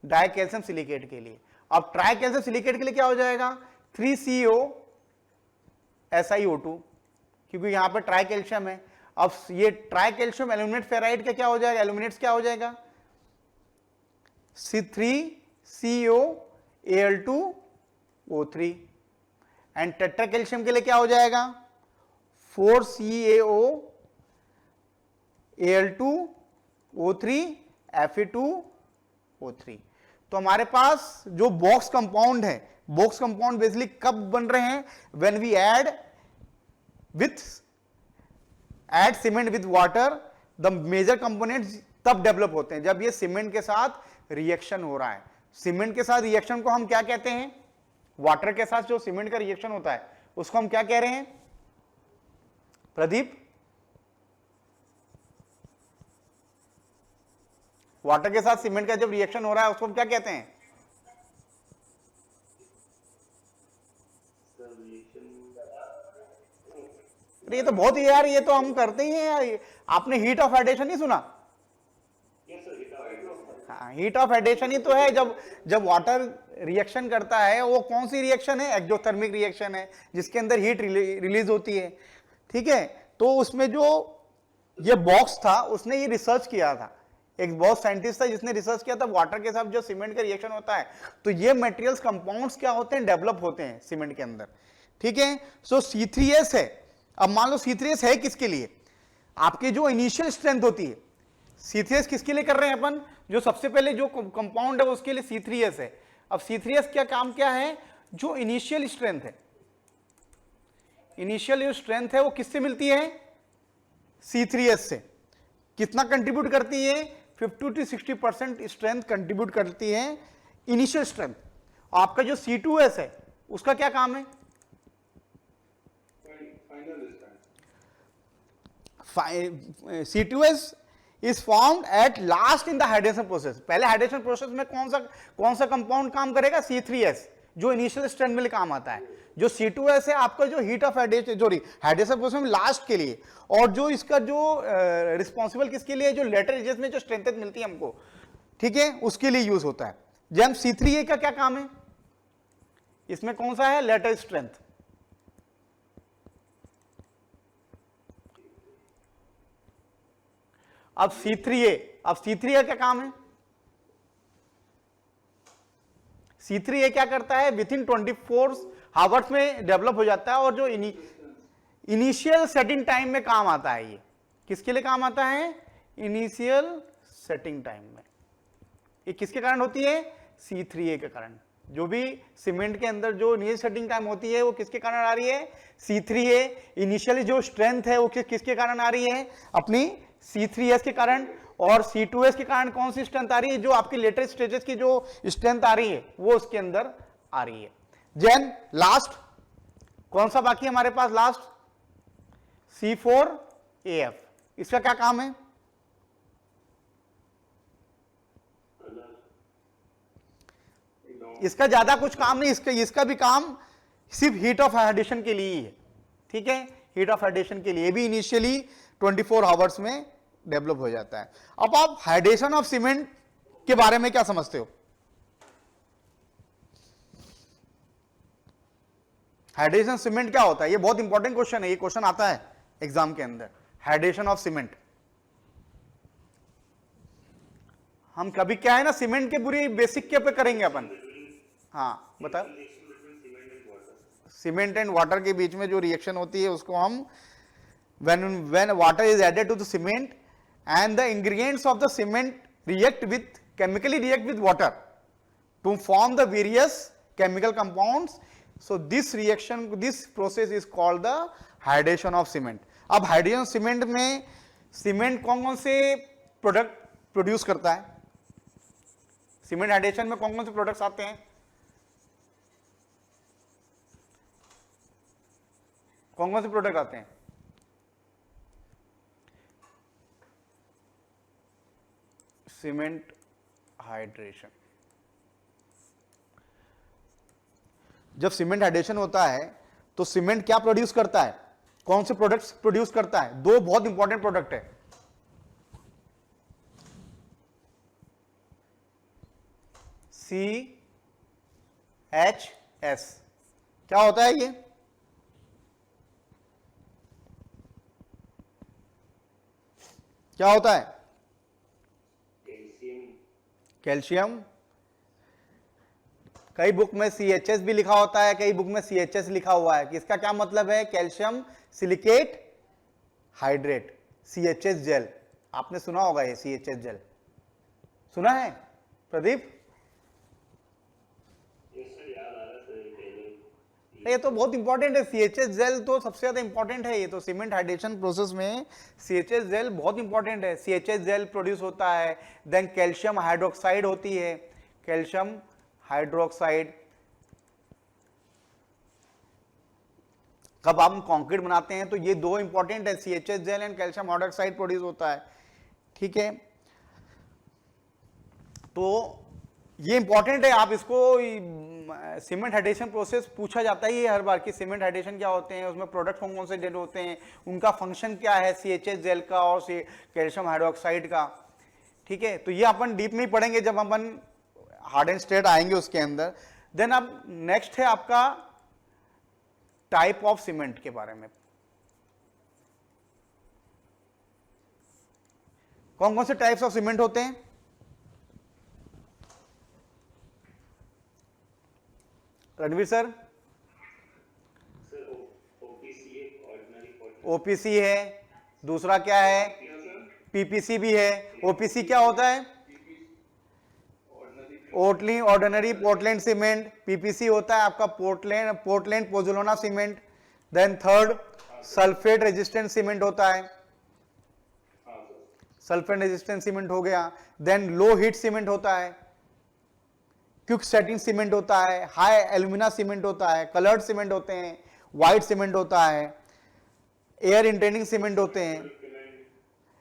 डाई कैल्शियम सिलिकेट के लिए। अब ट्राई कैल्शियम सिलिकेट के लिए क्या हो जाएगा? 3COSiO2, क्योंकि यहां पर ट्राई कैल्शियम है। अब ये ट्राई कैल्शियम एल्यूमिनेट फेराइड का क्या हो जाएगा? एल्यूमिनेट्स क्या हो जाएगा? 3COAl2O3। एंड टेट्रा कैल्शियम के लिए क्या हो जाएगा? 4CaOAl2O3 Fe2O3। तो हमारे पास जो बॉक्स कंपाउंड है, बॉक्स कंपाउंड बेसिकली कब बन रहे हैं? When we add cement with water, the major components तब डेवलप होते हैं जब ये सीमेंट के साथ रिएक्शन हो रहा है। सीमेंट के साथ रिएक्शन को हम क्या कहते हैं? वाटर के साथ जो सीमेंट का रिएक्शन होता है उसको हम क्या कह रहे हैं प्रदीप? वाटर के साथ सीमेंट का जब रिएक्शन हो रहा है उसको हम क्या कहते हैं? अरे ये तो बहुत ही यार, ये तो हम करते ही हैं यार। आपने हीट ऑफ एडिशन नहीं सुना? हाँ, हीट ऑफ एडिशन ही तो है। जब वाटर रिएक्शन करता है, वो कौन सी रिएक्शन है? एक्सोथर्मिक रिएक्शन है, जिसके अंदर हीट रिलीज होती है। ठीक है। तो उसमें जो ये बॉक्स था, उसने ये रिसर्च किया था, एक बहुत साइंटिस्ट था जिसने रिसर्च किया था वाटर के साथ जो सीमेंट का रिएक्शन होता है, तो ये मटेरियल्स कंपाउंड्स क्या होते हैं? डेवलप होते हैं सीमेंट के अंदर। ठीक है। सो C3S है। अब मान लो C3S है किसके लिए? आपकी जो इनिशियल स्ट्रेंथ होती है, C3S किसके लिए कर रहे हैं अपन? जो सबसे पहले जो कंपाउंड है उसके लिए C3S है। अब C3S क्या काम क्या है? जो इनिशियल स्ट्रेंथ है, इनिशियल जो स्ट्रेंथ है वो किससे मिलती है? C3S से। कितना कंट्रीब्यूट करती है? 50 to 60% स्ट्रेंथ कंट्रीब्यूट करती है इनिशियल स्ट्रेंथ। आपका जो C2S है उसका क्या काम है? C2S is formed at last in the hydration process। पहले हाइड्रेशन प्रोसेस में कौन सा कंपाउंड काम करेगा? C3S, जो इनिशियल स्ट्रेंथ में काम आता है। जो C2S है आपका जो हीट ऑफ हाइड्रेशन, जो हाइड्रेशन प्रोसेस में लास्ट के लिए, और जो इसका जो रिस्पॉन्सिबल किसके लिए? जो लेटर एजेस में जो स्ट्रेंथ मिलती है हमको, ठीक है, उसके लिए यूज होता है। जब C3A का क्या काम है? इसमें कौन सा है? Later strength. अब C3A का काम है? C3A क्या करता है? विद इन 24 आवर्स में डेवलप हो जाता है, और जो इनिशियल सेटिंग टाइम में काम आता है। ये किसके लिए काम आता है? इनिशियल सेटिंग टाइम में। ये किसके कारण होती है? C3A के कारण। जो भी सीमेंट के अंदर जो इनिशियल सेटिंग टाइम होती है वो किसके कारण आ रही है? C3A। इनिशियली जो स्ट्रेंथ है वो किसके कारण आ रही है? अपनी C3S के कारण। और C2S के कारण कौन सी स्ट्रेंथ आ रही है? जो आपकी लेटर स्टेजेस की जो स्ट्रेंथ आ रही है वो उसके अंदर आ रही है। देन लास्ट कौन सा बाकी हमारे पास? Last C4AF। इसका क्या काम है? इसका ज्यादा कुछ काम नहीं, इसका भी काम सिर्फ हीट ऑफ हाइड्रेशन के लिए ही है। ठीक है, हीट ऑफ हाइड्रेशन के लिए भी इनिशियली 24 आवर्स में डेवलप हो जाता है। अब आप हाइड्रेशन ऑफ सीमेंट के बारे में क्या समझते हो? हाइड्रेशन सीमेंट क्या होता है? ये बहुत इंपॉर्टेंट क्वेश्चन है, ये क्वेश्चन आता है एग्जाम के अंदर। हाइड्रेशन ऑफ सीमेंट, हम कभी क्या है ना, सीमेंट के पूरी बेसिक के पे करेंगे अपन। हाँ बताओ। सीमेंट एंड वाटर के बीच में जो रिएक्शन होती है उसको हम when water is added to the cement and the ingredients of the cement chemically react with water to form the various chemical compounds, so this process is called the hydration of cement। अब hydration cement में cement कौन से product produce करता है? Cement hydration में कौन से products आते हैं? कौन से प्रोडक्ट आते हैं? Cement hydration. जब सीमेंट हाइड्रेशन होता है तो सीमेंट क्या प्रोड्यूस करता है? कौन से प्रोडक्ट्स प्रोड्यूस करता है? दो बहुत इंपॉर्टेंट प्रोडक्ट है। CHS। क्या होता है ये? क्या होता है? कैल्शियम। कई बुक में CHS भी लिखा होता है, कई बुक में CHS लिखा हुआ है कि इसका क्या मतलब है? Calcium silicate hydrate, CHS gel. आपने सुना होगा ये CHS जेल, सुना है प्रदीप? ये तो बहुत इंपॉर्टेंट है। CHS जेल तो सबसे ज्यादा इंपॉर्टेंट है। ये तो सीमेंट हाइड्रेशन प्रोसेस में CHS जेल बहुत इंपॉर्टेंट है। CHS जेल प्रोड्यूस होता है, देन कैल्शियम हाइड्रोक्साइड होती है, कैल्शियम हाइड्रोक्साइड। कब हम कंक्रीट बनाते हैं तो ये दो इंपॉर्टेंट है, CHS gel and calcium hydroxide produce होता है। ठीक है, तो ये इंपॉर्टेंट है। आप इसको सीमेंट हाइड्रेशन प्रोसेस पूछा जाता है हर बार कि सीमेंट हाइड्रेशन क्या होते हैं, उसमें प्रोडक्ट कौन से जेल होते हैं, उनका फंक्शन क्या है, CHS जेल का और कैल्शियम हाइड्रोक्साइड का। ठीक है, तो ये अपन डीप में पढ़ेंगे जब अपन हार्ड एंड स्ट्रेट आएंगे उसके अंदर। देन अब नेक्स्ट है आपका टाइप ऑफ सीमेंट के बारे में। कौन कौन से टाइप्स ऑफ सीमेंट होते हैं? रणवीर सर? OPC है, दूसरा क्या है? PPC भी है। OPC क्या होता है? Ordinary Portland cement. PPC होता है आपका Portland pozzolana cement. Then third sulphate resistant cement होता है, हाँ सर, सल्फेट रेजिस्टेंट सीमेंट हो गया। देन लो हीट सीमेंट होता है, क्विक सेटिंग सीमेंट होता है, हाई एल्यूमिना सीमेंट होता है, कलर्ड सीमेंट होते हैं, व्हाइट सीमेंट होता है, एयर इंटेनिंग सीमेंट होते हैं,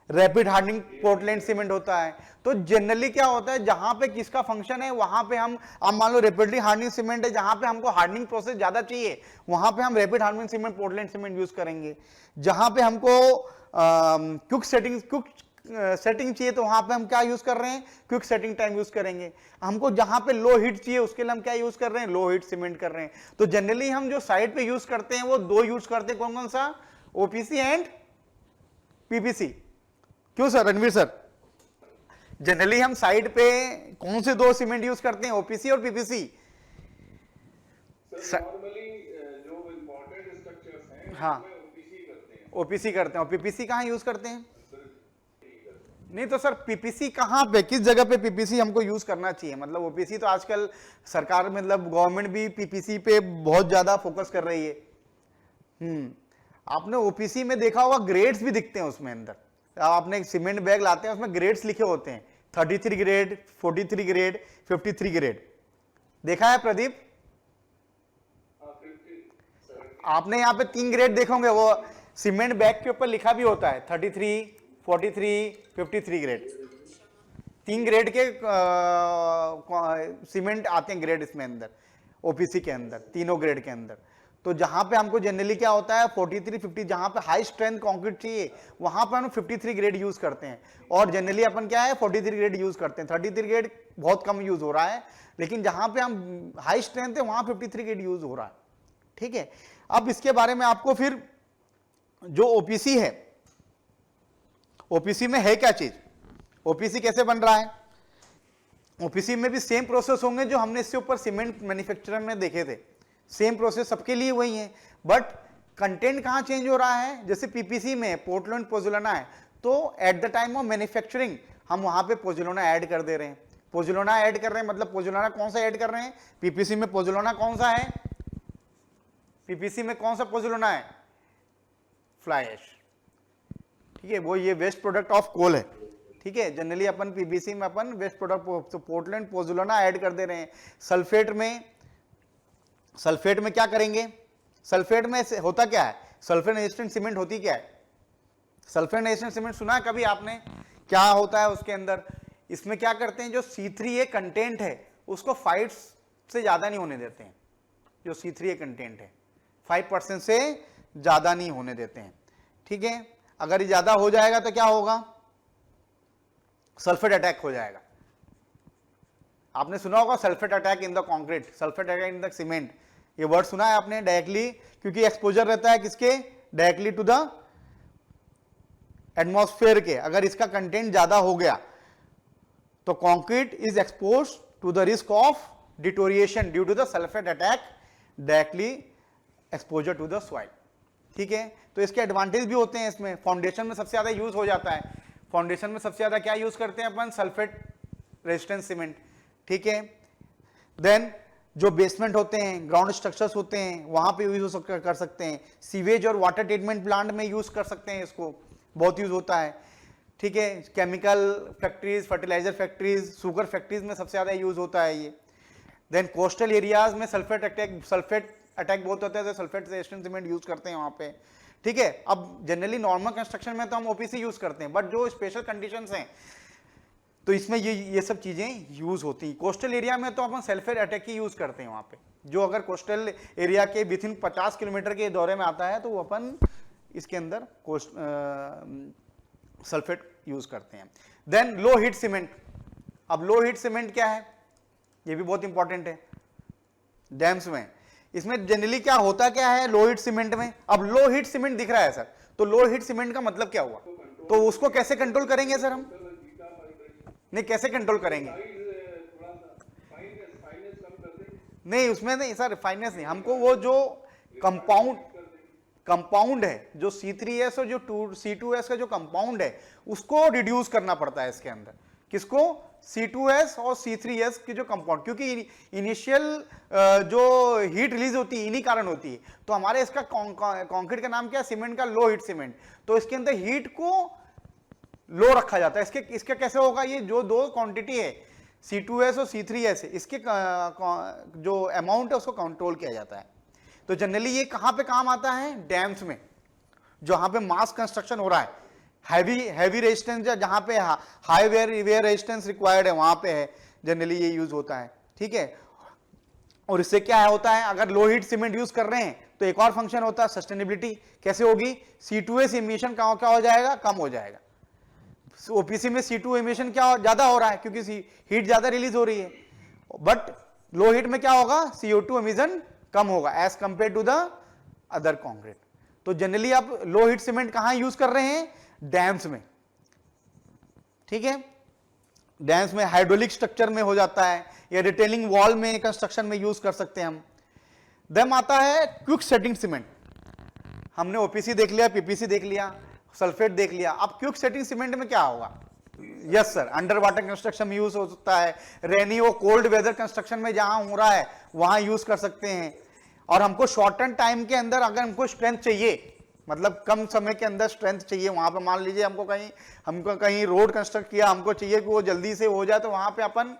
रैपिड हार्डनिंग पोर्टलैंड सीमेंट होता है। तो जनरली क्या होता है, जहां पे किसका फंक्शन है वहां पे हम, अब मान लो रैपिडली हार्डनिंग सीमेंट है, जहां पे हमको हार्डनिंग प्रोसेस ज्यादा चाहिए वहां पे हम rapid hardening cement Portland cement use करेंगे। जहां पे हमको क्विक सेटिंग चाहिए तो वहां पे हम क्या यूज कर रहे हैं, क्विक सेटिंग टाइम यूज करेंगे। हमको जहां पे लो हीट चाहिए उसके लिए हम क्या यूज कर रहे हैं, लो हीट सीमेंट कर रहे हैं। तो जनरली हम जो साइड पे यूज करते हैं वो दो यूज करते हैं, कौन कौन सा, ओपीसी एंड पीपीसी। क्यों सर, रणवीर सर, जनरली हम साइड पे कौन से दो सीमेंट यूज करते हैं, ओपीसी और पीपीसी? सर नॉर्मली जो इंपॉर्टेंट स्ट्रक्चर्स हैं हाँ, उसमें ओपीसी करते हैं। ओपीसी करते हैं। और पीपीसी कहाँ यूज करते हैं? नहीं तो सर पीपीसी कहाँ पे, किस जगह पे पीपीसी हमको यूज करना चाहिए? मतलब ओपीसी तो आजकल सरकार, मतलब गवर्नमेंट भी पीपीसी पे बहुत ज्यादा फोकस कर रही है। आपने ओपीसी में देखा होगा ग्रेड्स भी दिखते हैं उसमें अंदर। आपने एक सीमेंट बैग लाते हैं उसमें ग्रेड्स लिखे होते हैं, 33 ग्रेड, 43 ग्रेड, 53 ग्रेड। देखा है प्रदीप? आपने यहाँ पे 3 ग्रेड देखोगे, वो सीमेंट बैग के ऊपर लिखा भी होता है 33, 43, 53 ग्रेड। 3 ग्रेड के सीमेंट आते हैं ग्रेड इसमें अंदर, ओपीसी के अंदर, तीनों ग्रेड के अंदर। तो जहां पे हमको जनरली क्या होता है 43, 50, जहां पे हाई स्ट्रेंथ कंक्रीट चाहिए वहां पे हम 53 ग्रेड यूज करते हैं। और जनरली अपन क्या है 43 ग्रेड यूज करते हैं। 33 ग्रेड बहुत कम यूज हो रहा है, लेकिन जहां पे हम हाई स्ट्रेंथ है वहां 53 ग्रेड यूज हो रहा है। ठीक है, अब इसके बारे में आपको फिर जो ओपीसी है, ओपीसी में है क्या चीज, ओपीसी कैसे बन रहा है? ओपीसी में भी सेम प्रोसेस होंगे जो हमने इससे ऊपर सीमेंट मैन्युफैक्चरर में देखे थे, सेम प्रोसेस सबके लिए वही है, बट कंटेंट कहां चेंज हो रहा है? जैसे पीपीसी में पोर्टलैंड पोजुलाना है, तो at the time of manufacturing हम वहां पे पोजुलाना ऐड कर दे रहे हैं। पोजुलाना ऐड कर रहे हैं मतलब पोजुलाना कौन सा ऐड कर रहे हैं? पीपीसी में पोजुलाना कौन सा है? पीपीसी में कौन सा पोजुलाना है? Fly ash. ठीक है, वो ये वेस्ट प्रोडक्ट ऑफ कोल है। ठीक है, जनरली अपन पीबीसी में अपन वेस्ट प्रोडक्ट पोर्टलैंड पोजुलाना ऐड कर दे रहे हैं। सल्फेट में क्या करेंगे? सल्फेट में होता क्या है? सल्फेट रेजिस्टेंट सीमेंट होती क्या है? सल्फेट रेजिस्टेंट सीमेंट सुना है कभी आपने? क्या होता है उसके अंदर? इसमें क्या करते हैं, जो C3A कंटेंट है उसको 5 से ज्यादा नहीं होने देते हैं। जो C3A कंटेंट है 5% से ज्यादा नहीं होने देते हैं। ठीक है, अगर ये ज्यादा हो जाएगा तो क्या होगा? सल्फेट अटैक हो जाएगा। आपने सुना होगा sulphate attack in the concrete, sulphate attack in the cement, ये वर्ड सुना है आपने डायरेक्टली, क्योंकि एक्सपोजर रहता है किसके? डायरेक्टली टू द एटमॉस्फेयर के। अगर इसका कंटेंट ज्यादा हो गया तो concrete is expose to the risk of deterioration due to the sulphate attack, directly exposure to the soil. ठीक है, तो इसके एडवांटेज भी होते हैं इसमें। फाउंडेशन में सबसे ज्यादा यूज हो जाता है। फाउंडेशन में सबसे ज्यादा क्या यूज करते हैं अपन? Sulphate resistant cement. ठीक है, देन जो बेसमेंट होते हैं, ग्राउंड स्ट्रक्चर्स होते हैं, वहां पे यूज कर सकते हैं। सीवेज और वाटर ट्रीटमेंट प्लांट में यूज कर सकते हैं, इसको बहुत यूज होता है। ठीक है, chemical factories, fertilizer factories, sugar factories में सबसे ज्यादा यूज होता है ये। देन कोस्टल एरियाज में सल्फेट अटैक बहुत होता है, तो सल्फेट रेजिस्टेंट सीमेंट यूज करते हैं वहां पे। ठीक है, अब जनरली नॉर्मल कंस्ट्रक्शन में तो हम ओपीसी यूज करते हैं, बट जो स्पेशल कंडीशंस हैं तो इसमें ये सब चीजें यूज होती हैं। कोस्टल एरिया में तो अपन सल्फेट अटैक ही यूज करते हैं वहां पे। जो अगर कोस्टल एरिया के विथ इन 50 किलोमीटर के दौरे में आता है तो वो अपन इसके अंदर सल्फेट यूज करते हैं। Then low heat cement. अब लो हीट सीमेंट क्या है? ये भी बहुत इंपॉर्टेंट है डैम्स में। इसमें जनरली क्या होता क्या है लो हीट सीमेंट में? अब लो हीट सीमेंट दिख रहा है सर, तो लो हीट सीमेंट का मतलब क्या हुआ? तो उसको कैसे कंट्रोल करेंगे सर हम? नहीं, कैसे कंट्रोल करेंगे? नहीं, उसमें नहीं सर, फाइनेंस नहीं। हमको वो जो कंपाउंड है, जो C3S और जो C2S का जो कंपाउंड है, उसको रिड्यूस करना पड़ता है इसके अंदर। किसको? C2S और C3S की जो कंपाउंड, क्योंकि इनिशियल जो हीट रिलीज होती है इन्हीं कारण होती है। तो हमारे इसका कंक्रीट का नाम क्या है? सीमेंट का लो हीट सीमेंट। तो इसके अंदर हीट को लो रखा जाता है। इसके कैसे होगा? ये जो दो क्वांटिटी है C2S और C3S, इसके जो अमाउंट है उसको कंट्रोल किया जाता है। तो जनरली ये कहां पे काम आता है? डैम्स में, जहां पे मास कंस्ट्रक्शन हो रहा है, हैवी रेजिस्टेंस, जहां पे हाई वेयर रेजिस्टेंस रिक्वायर्ड है वहां पे है जनरली ये यूज होता है। ठीक है, और इससे क्या होता है? अगर लो हीट सीमेंट यूज कर रहे हैं तो एक और फंक्शन होता है सस्टेनेबिलिटी। कैसे होगी? C2S इमिशन क्या हो जाएगा? कम हो जाएगा। ओपीसी में C2 इमिशन क्या ज्यादा हो रहा है क्योंकि हीट ज्यादा रिलीज हो रही है, बट लो हीट में क्या होगा? CO2 इमिशन कम होगा as compare to the other concrete. तो जनरली आप लो हीट सीमेंट कहां यूज कर रहे हैं? डैम्स में। ठीक है, डैम्स में हाइड्रोलिक स्ट्रक्चर में हो जाता है, या रिटेनिंग वॉल में कंस्ट्रक्शन में यूज कर सकते हैं हम। देन आता है क्विक सेटिंग सीमेंट। हमने ओपीसी देख लिया, पीपीसी देख लिया, सल्फेट देख लिया। अब क्विक सेटिंग सीमेंट में क्या होगा? Yes sir, under water construction में यूज हो सकता है, रेनी और कोल्ड वेदर कंस्ट्रक्शन में जहां हो रहा है वहां यूज कर सकते हैं। और हमको शॉर्टन टाइम के अंदर अगर हमको स्ट्रेंथ चाहिए, मतलब कम समय के अंदर स्ट्रेंथ चाहिए, वहां पे मान लीजिए हमको कहीं रोड कंस्ट्रक्ट किया, हमको चाहिए कि वो जल्दी से हो जाए, तो वहां पे अपन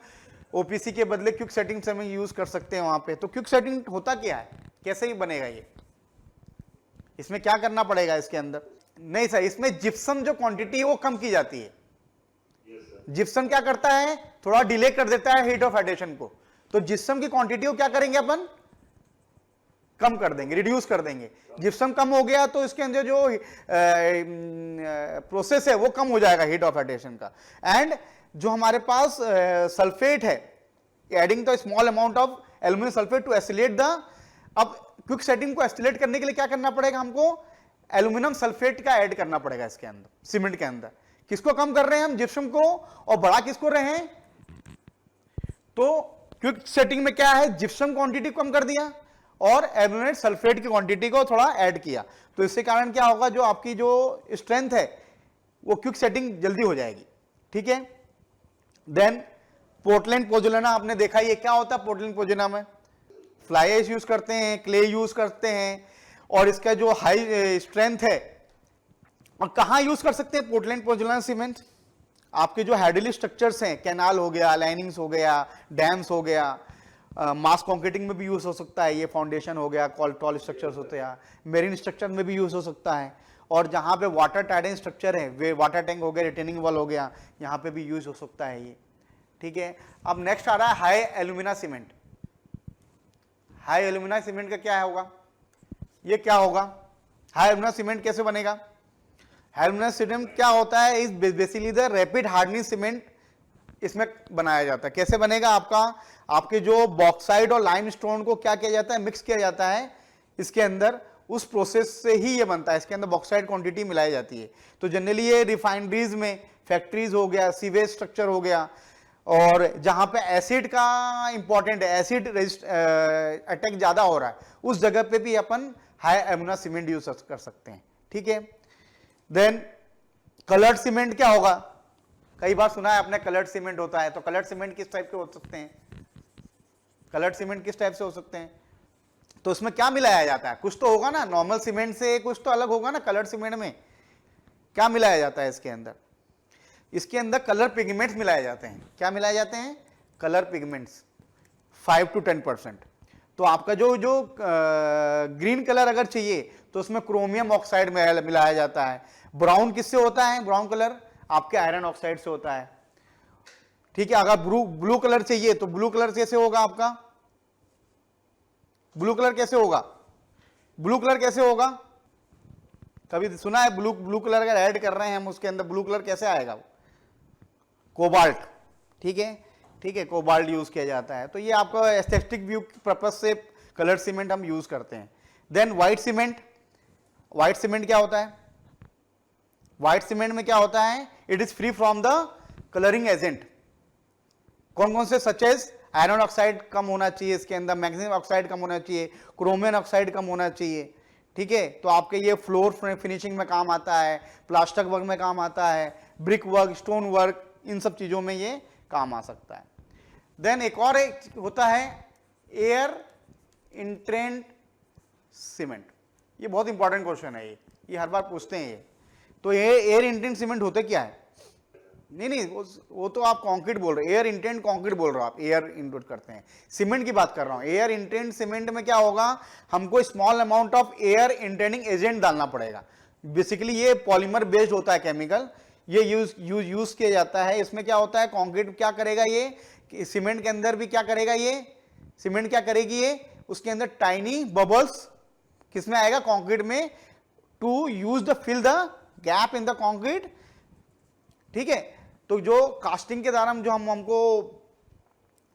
ओपीसी के बदले क्विक सेटिंग से यूज कर सकते हैं वहां पे। तो क्विक सेटिंग होता क्या है? कैसे ही बनेगा ये? इसमें क्या करना पड़ेगा इसके अंदर? नहीं सर, इसमें जिप्सम जो क्वांटिटी है वो कम की जाती है। जिप्सम क्या करता है? थोड़ा डिले कर देता है हीट ऑफ एडिशन को। तो जिप्सम की क्वांटिटी को क्या करेंगे अपन? कम कर देंगे, रिड्यूस कर देंगे। जिप्सम कम हो गया तो इसके अंदर जो प्रोसेस है वो कम हो जाएगा हीट ऑफ एडिशन का। एंड जो हमारे पास सल्फेट है, adding the small amount of aluminium sulphate to accelerate the. अब क्विक सेटिंग को एसिलेट करने के लिए क्या करना पड़ेगा हमको? एल्यूमिनियम सल्फेट का ऐड करना पड़ेगा इसके अंदर, सीमेंट के अंदर। किसको कम कर रहे हैं हम? जिप्सम को। और बढ़ा किसको रहे हैं? तो क्विक सेटिंग में क्या है? जिप्सम क्वांटिटी कम कर दिया और एल्यूमिनेट सल्फेट की क्वांटिटी को थोड़ा ऐड किया। तो इससे कारण क्या होगा? जो आपकी जो स्ट्रेंथ है वो क्विक सेटिंग जल्दी हो जाएगी। ठीक है, देन पोर्टलैंड पोज़ोलाना आपने देखा, ये क्या होता है? पोर्टलैंड पोज़ोलाना में फ्लाई ऐश यूज करते हैं, क्ले यूज करते हैं, और इसका जो हाई स्ट्रेंथ है। और कहां यूज कर सकते हैं पोर्टलैंड पोज़ोलाना सीमेंट? आपके जो हाइड्रोलिक स्ट्रक्चर्स हैं, कैनाल हो गया, लाइनिंग्स हो गया, डैम्स हो गया, मास कॉन्क्रीटिंग में भी यूज हो सकता है। ये फाउंडेशन हो गया, टॉल स्ट्रक्चर्स होते हैं, मेरीन स्ट्रक्चर में भी यूज हो सकता है। और जहां पे वाटर टाइडेंट स्ट्रक्चर है, वे वाटर टैंक हो गया, रिटेनिंग वॉल हो गया, यहाँ पे भी यूज हो सकता है ये। ठीक है, अब नेक्स्ट आ रहा है high alumina cement. High alumina cement का क्या होगा? ये क्या होगा? हाई एल्यूमिना सीमेंट कैसे बनेगा? हाई एल्यूमिना सीमेंट क्या होता है? Is basically the rapid hardening cement इसमें बनाया जाता है। कैसे बनेगा? आपके जो बॉक्साइड और लाइमस्टोन को क्या किया जाता है? मिक्स किया जाता है इसके अंदर, उस प्रोसेस से ही ये बनता है। इसके अंदर बॉक्साइड क्वांटिटी मिलाई जाती है। तो जनरली ये रिफाइनरीज में, फैक्ट्रीज हो गया, सीवेज स्ट्रक्चर हो गया, और जहां पे एसिड का इंपॉर्टेंट है, एसिड अटैक ज्यादा हो रहा है, उस जगह पे भी अपन हाई एल्यूमिना सीमेंट यूज कर सकते हैं। ठीक है, देन कलर्ड सीमेंट क्या होगा? कई बार सुना है आपने कलर्ड सीमेंट होता है। तो कलर्ड सीमेंट किस टाइप के हो सकते हैं? कलर्ड सीमेंट किस टाइप से हो सकते हैं? तो उसमें क्या मिलाया जाता है? कुछ तो होगा ना, नॉर्मल सीमेंट से कुछ तो अलग होगा ना। कलर्ड सीमेंट में क्या मिलाया जाता है? इसके अंदर कलर पिगमेंट्स मिलाए जाते हैं। क्या मिलाए जाते हैं? Colour pigments 5 to 10%। तो आपका जो ग्रीन कलर अगर चाहिए तो उसमें क्रोमियम ऑक्साइड मिलाया जाता है। ब्राउन किससे होता है? ब्राउन कलर आपके आयरन ऑक्साइड से होता है। ठीक है, अगर ब्लू कलर चाहिए तो ब्लू कलर कैसे होगा आपका? ब्लू कलर कैसे होगा? ब्लू कलर कैसे होगा? कभी सुना है ब्लू कलर अगर ऐड कर रहे हैं हम उसके अंदर, ब्लू कलर कैसे आएगा? कोबाल्ट। ठीक है, कोबाल्ट यूज किया जाता है। तो ये आपका एस्थेटिक व्यू पर्पस से कलर सीमेंट हम यूज करते हैं। Then white cement. White cement क्या होता है? व्हाइट सीमेंट में क्या होता है? It is free from the colouring agent. कौन कौन से? सच एज आयरन ऑक्साइड कम होना चाहिए इसके अंदर, मैग्नीशियम ऑक्साइड कम होना चाहिए, क्रोमियम ऑक्साइड कम होना चाहिए। ठीक है, तो आपके ये फ्लोर फिनिशिंग में काम आता है, प्लास्टर वर्क में काम आता है, ब्रिक वर्क, स्टोन वर्क, इन सब चीजों में ये काम आ सकता है। देन एक और एक होता है एयर इंट्रेंट सीमेंट। ये बहुत इंपॉर्टेंट क्वेश्चन है, ये हर बार पूछते हैं ये। तो ये एयर इंट्रेंट सीमेंट होते क्या है? नहीं वो तो आप कंक्रीट बोल रहे हो, एयर इंटेंट कंक्रीट बोल रहे हो आप, एयर इंट्रोड करते हैं। सीमेंट की बात कर रहा हूं। एयर इंटेंट सीमेंट में क्या होगा, हमको small amount of air intending agent डालना पड़ेगा। बेसिकली ये पॉलीमर बेस्ड होता है केमिकल, ये यूज किया जाता है। इसमें क्या होता है, कंक्रीट क्या करेगा, ये सीमेंट के अंदर भी क्या करेगा, ये सीमेंट क्या करेगी, ये उसके अंदर टाइनी बबल्स किसमें आएगा, कंक्रीट में, to use the fill the gap in the concrete. ठीक है, तो जो कास्टिंग के द्वारा जो हमको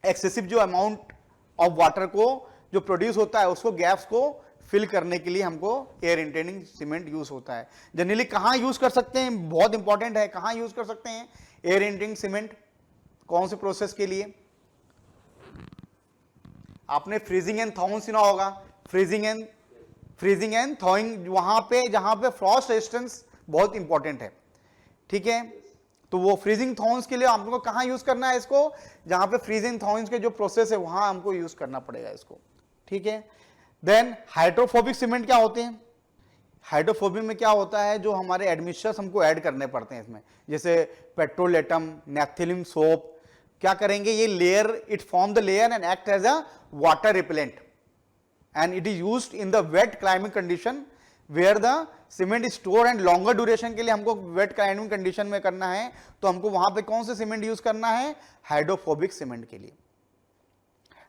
एक्सेसिव जो अमाउंट ऑफ वाटर को जो प्रोड्यूस होता है उसको गैप्स को फिल करने के लिए हमको एयर इंटेंडिंग सीमेंट यूज होता है। जनरली कहां यूज कर सकते हैं, बहुत इंपॉर्टेंट है, कहां यूज कर सकते हैं एयर इंटेंडिंग सीमेंट, कौन से प्रोसेस के लिए? आपने फ्रीजिंग एंड थॉइंग सुना होगा, फ्रीजिंग एंड थॉइंग, वहां पे जहां पे फ्रॉस्ट रेजिस्टेंस बहुत इंपॉर्टेंट है। ठीक है, तो वो फ्रीजिंग थॉर्न्स के लिए हमको कहां यूज करना है इसको, जहां पे फ्रीजिंग थॉर्न्स के जो प्रोसेस है वहां हमको यूज करना पड़ेगा इसको। ठीक है, देन हाइड्रोफोबिक सीमेंट क्या होते हैं? हाइड्रोफोबिक में क्या होता है, जो हमारे एडमिक्सचर्स हमको ऐड करने पड़ते हैं इसमें, जैसे पेट्रोलेटम, नेफ्थिलिन सोप, क्या करेंगे, ये layer, it form the layer and act as a water repellent and it is used in the wet climate condition where the cement is store and longer duration के लिए हमको वेट क्लाइमेट कंडीशन में करना है, तो हमको वहां पे कौन से सीमेंट यूज करना है, हाइड्रोफोबिक सीमेंट के लिए।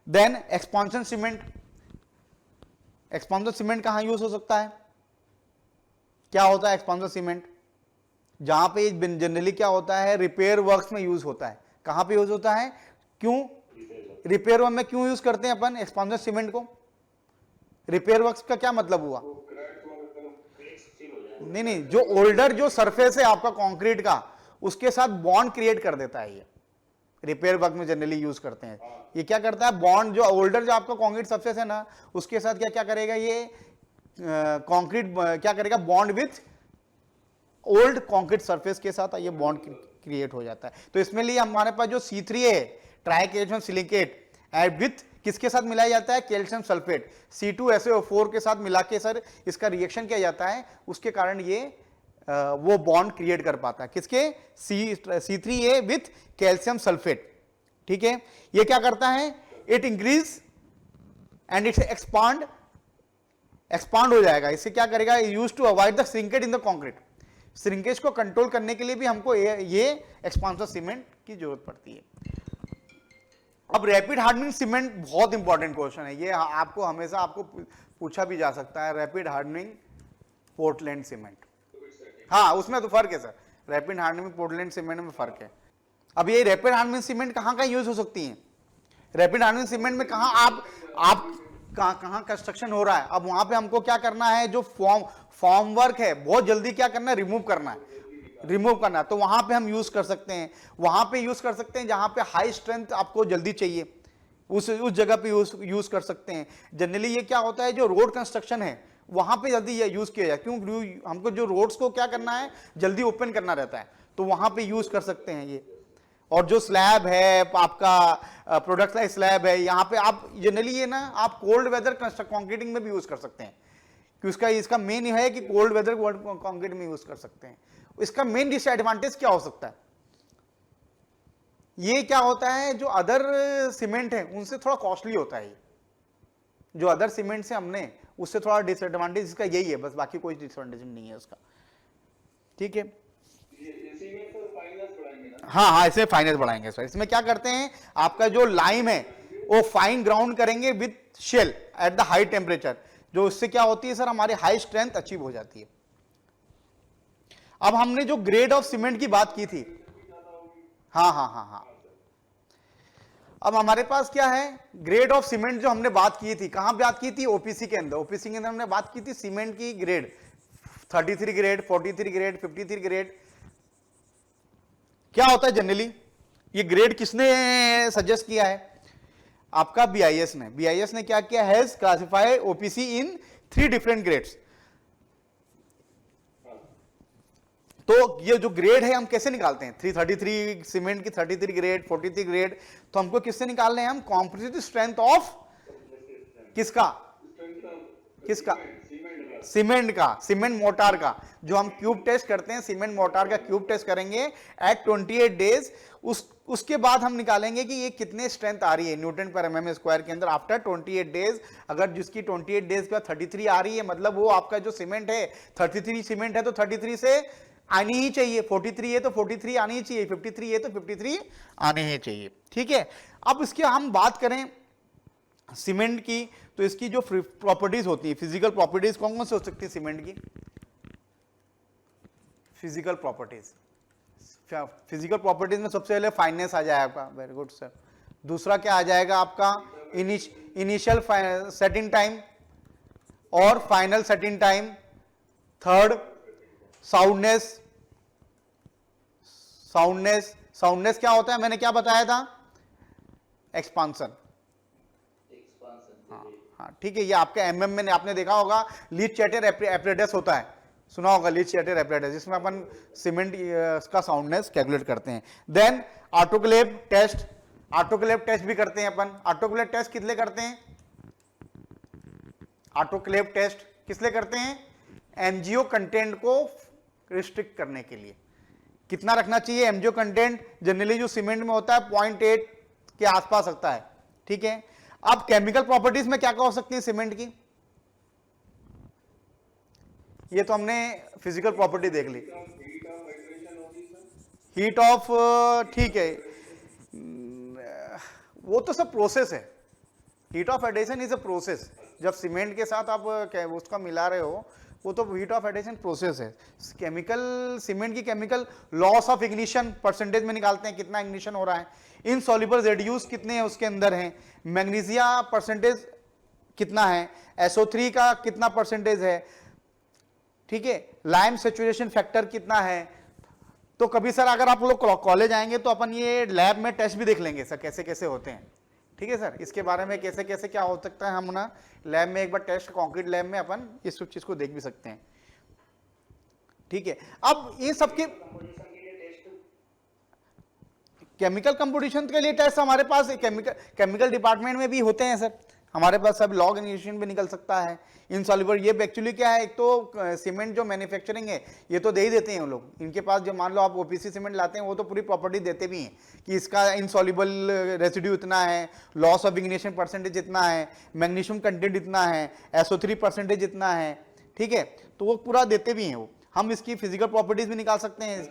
Then expansion cement, expansion cement कहां यूज हो सकता है, क्या होता है एक्सपांशन सीमेंट? जहां पे जनरली क्या होता है, रिपेयर वर्क्स में यूज होता है। कहां पे यूज होता है, क्यों रिपेयर वर्क में क्यों यूज करते हैं अपन एक्सपांशन सीमेंट को? रिपेयर वर्क्स का क्या मतलब हुआ? नहीं, जो ओल्डर जो सरफेस है आपका कंक्रीट का, उसके साथ बॉन्ड क्रिएट कर देता है ये, रिपेयर वर्क में जनरली यूज करते हैं। ये क्या करता है, बॉन्ड जो ओल्डर जो आपका कंक्रीट सरफेस है ना, उसके साथ क्या क्या करेगा, ये कंक्रीट क्या करेगा, bond with old concrete surface के साथ ये बॉन्ड क्रिएट हो जाता है। तो इसमें लिए हमारे पास जो C3 है, ट्राई कैल्शियम सिलिकेट, विथ किसके साथ मिलाया जाता है, कैल्शियम सल्फेट, C2SaO4 के साथ मिला के सर इसका रिएक्शन किया जाता है, उसके कारण ये वो बॉन्ड क्रिएट कर पाता है, किसके, C3A विथ कैल्शियम सल्फेट। ठीक है, ये क्या करता है, it increase and it expand हो जाएगा। इससे क्या करेगा, use to avoid the shrinkage in the concrete, shrinkage को कंट्रोल करने के लिए भी हमको ये एक्सपांशन सीमेंट की जरूरत पड़ती है। अब रैपिड हार्डनिंग सीमेंट बहुत इंपॉर्टेंट क्वेश्चन है, ये आपको हमेशा आपको पूछा भी जा सकता है, रैपिड हार्डनिंग पोर्टलैंड सीमेंट। हाँ, उसमें तो फर्क है sir, rapid hardening Portland cement में फर्क है। अब ये रैपिड हार्डनिंग सीमेंट कहाँ यूज हो सकती है, रैपिड हार्डनिंग सीमेंट में कहाँ आप कहाँ कंस्ट्रक्शन हो रहा है, अब वहां पे हमको क्या करना है, जो फॉर्म वर्क है बहुत जल्दी क्या करना है, रिमूव करना है, तो वहां पे हम यूज कर सकते हैं, वहां पे यूज कर सकते हैं जहां पे हाई स्ट्रेंथ आपको जल्दी चाहिए, उस जगह पे यूज कर सकते हैं। जनरली ये क्या होता है, जो रोड कंस्ट्रक्शन है वहां पे जल्दी यूज किया जाए, क्यों, हमको जो रोड्स को क्या करना है, जल्दी ओपन करना रहता है, तो वहां पे यूज कर सकते हैं ये। और जो स्लैब है आपका, प्रोडक्ट लाइक स्लैब है, यहाँ पे आप जनरली ये ना आप कोल्ड वेदर कंक्रीटिंग में भी यूज कर सकते हैं, कि इसका मेन ये है कि कोल्ड वेदर कंक्रीट में यूज कर सकते हैं। इसका मेन डिसएडवांटेज क्या हो सकता है, ये क्या होता है, जो अदर सीमेंट है उनसे थोड़ा कॉस्टली होता है, जो अदर सीमेंट से हमने उससे थोड़ा डिसएडवांटेज इसका यही है, बस बाकी कोई डिसएडवांटेज नहीं है उसका। ठीक है, हाँ, इसमें फाइनेंस बढ़ाएंगे सर। इसमें क्या करते हैं, आपका जो लाइम है वो फाइन ग्राउंड करेंगे with shale at the high temperature, जो उससे क्या होती है सर, हमारी हाई स्ट्रेंथ अचीव हो जाती है। अब हमने जो ग्रेड ऑफ सीमेंट की बात की थी, हाँ, अब हमारे पास क्या है, ग्रेड ऑफ सीमेंट जो हमने बात की थी, कहां बात की थी, ओपीसी के अंदर हमने बात की थी सीमेंट की ग्रेड, 33 ग्रेड, 43 ग्रेड, 53 ग्रेड। क्या होता है जनरली, ये ग्रेड किसने सजेस्ट किया है, आपका बीआईएस ने क्या किया, has classified OPC in 3 different grades. तो ये जो ग्रेड है हम कैसे निकालते हैं, 333 सीमेंट की 33 ग्रेड, 43 ग्रेड, तो हमको किससे निकालने हैं हम, कॉम्पोजिट स्ट्रेंथ ऑफ किसका, किसका, सीमेंट का, सीमेंट मोटार का। जो हम क्यूब टेस्ट करते हैं, सीमेंट मोटार का क्यूब टेस्ट करेंगे एट 28 डेज, उसके बाद हम निकालेंगे कि ये कितने स्ट्रेंथ आ रही है न्यूटन पर एमएम स्क्वायर के अंदर आफ्टर 28 डेज। अगर जिसकी 28 डेज के बाद 33 आ रही है, मतलब वो आपका जो सीमेंट है 33 सीमेंट है, तो 33 से आनी ही चाहिए, 43 है तो 43 आनी ही चाहिए, 53 है तो 53 आने ही चाहिए। ठीक है, अब इसकी हम बात करें सीमेंट की, तो इसकी जो प्रॉपर्टीज होती है, फिजिकल प्रॉपर्टीज कौन कौन सी हो सकती है सीमेंट की, फिजिकल प्रॉपर्टीज, फिजिकल प्रॉपर्टीज में सबसे पहले फाइननेस आ जाएगा आपका, वेरी गुड सर। दूसरा क्या आ जाएगा आपका, इनिशियल सेटिंग टाइम और final setting time. Third soundness, soundness, soundness क्या होता है, मैंने क्या बताया था, एक्सपांसन। हाँ ठीक है, ये आपके एमएम में आपने देखा होगा, लीड चैटर एपरेटस होता है, सुना होगा लीड चैटर एपरेटस, जिसमें अपन सीमेंट का साउंडनेस कैलकुलेट करते हैं। Then autoclave test, autoclave test भी करते हैं अपन। ऑटोक्लेव टेस्ट किस लिए करते हैं, ऑटोक्लेव टेस्ट किस लिए करते हैं, एमजीओ कंटेंट को रिस्ट्रिक्ट करने के लिए। कितना रखना चाहिए एमजीओ कंटेंट, जनरली जो सीमेंट में होता है 0.8 के आसपास रखता है। ठीक है, अब केमिकल प्रॉपर्टीज में क्या क्या हो सकती है सीमेंट की, ये तो हमने फिजिकल प्रॉपर्टी देख ली। हीट ऑफ, ठीक है, वो तो सब प्रोसेस है, heat of addition is a process. जब सीमेंट के साथ आप उसका मिला रहे हो, वो तो हीट ऑफ एडिशन प्रोसेस है। केमिकल, सीमेंट की chemical loss of ignition percentage में निकालते हैं, कितना इग्निशन हो रहा है, इनसॉल्युबल रेडियूस कितने हैं उसके अंदर हैं, मैग्नीशिया परसेंटेज कितना है, SO3 का कितना परसेंटेज है, ठीक है, लाइम सेचुरेशन फैक्टर कितना है। तो कभी सर अगर आप लोग कॉलेज आएंगे तो अपन ये लैब में टेस्ट भी देख लेंगे सर, कैसे कैसे होते हैं। ठीक है सर, इसके बारे में कैसे कैसे क्या हो सकता है, हम ना लैब में एक बार टेस्ट, कंक्रीट लैब में अपन इस चीज को देख भी सकते हैं। ठीक है, अब ये सबके केमिकल कंपोजिशन के लिए टेस्ट हमारे पास केमिकल डिपार्टमेंट में भी होते हैं सर, हमारे पास सब लॉग इनिशिएशन भी निकल सकता है। इनसॉल्युबल, ये एक्चुअली क्या है, एक तो सीमेंट जो मैन्युफैक्चरिंग है ये तो दे ही देते हैं वो लोग, इनके पास जो मान लो आप ओपीसी सीमेंट लाते हैं वो तो पूरी प्रॉपर्टी देते भी हैं कि इसका इनसॉल्युबल रेसिड्यू इतना है, लॉस ऑफ इग्निशन परसेंटेज इतना है, मैग्नीशियम कंटेंट इतना है, SO3 परसेंटेज इतना है। ठीक है, तो वो पूरा देते भी हैं वो, हम इसकी फिजिकल प्रॉपर्टीज भी निकाल सकते हैं।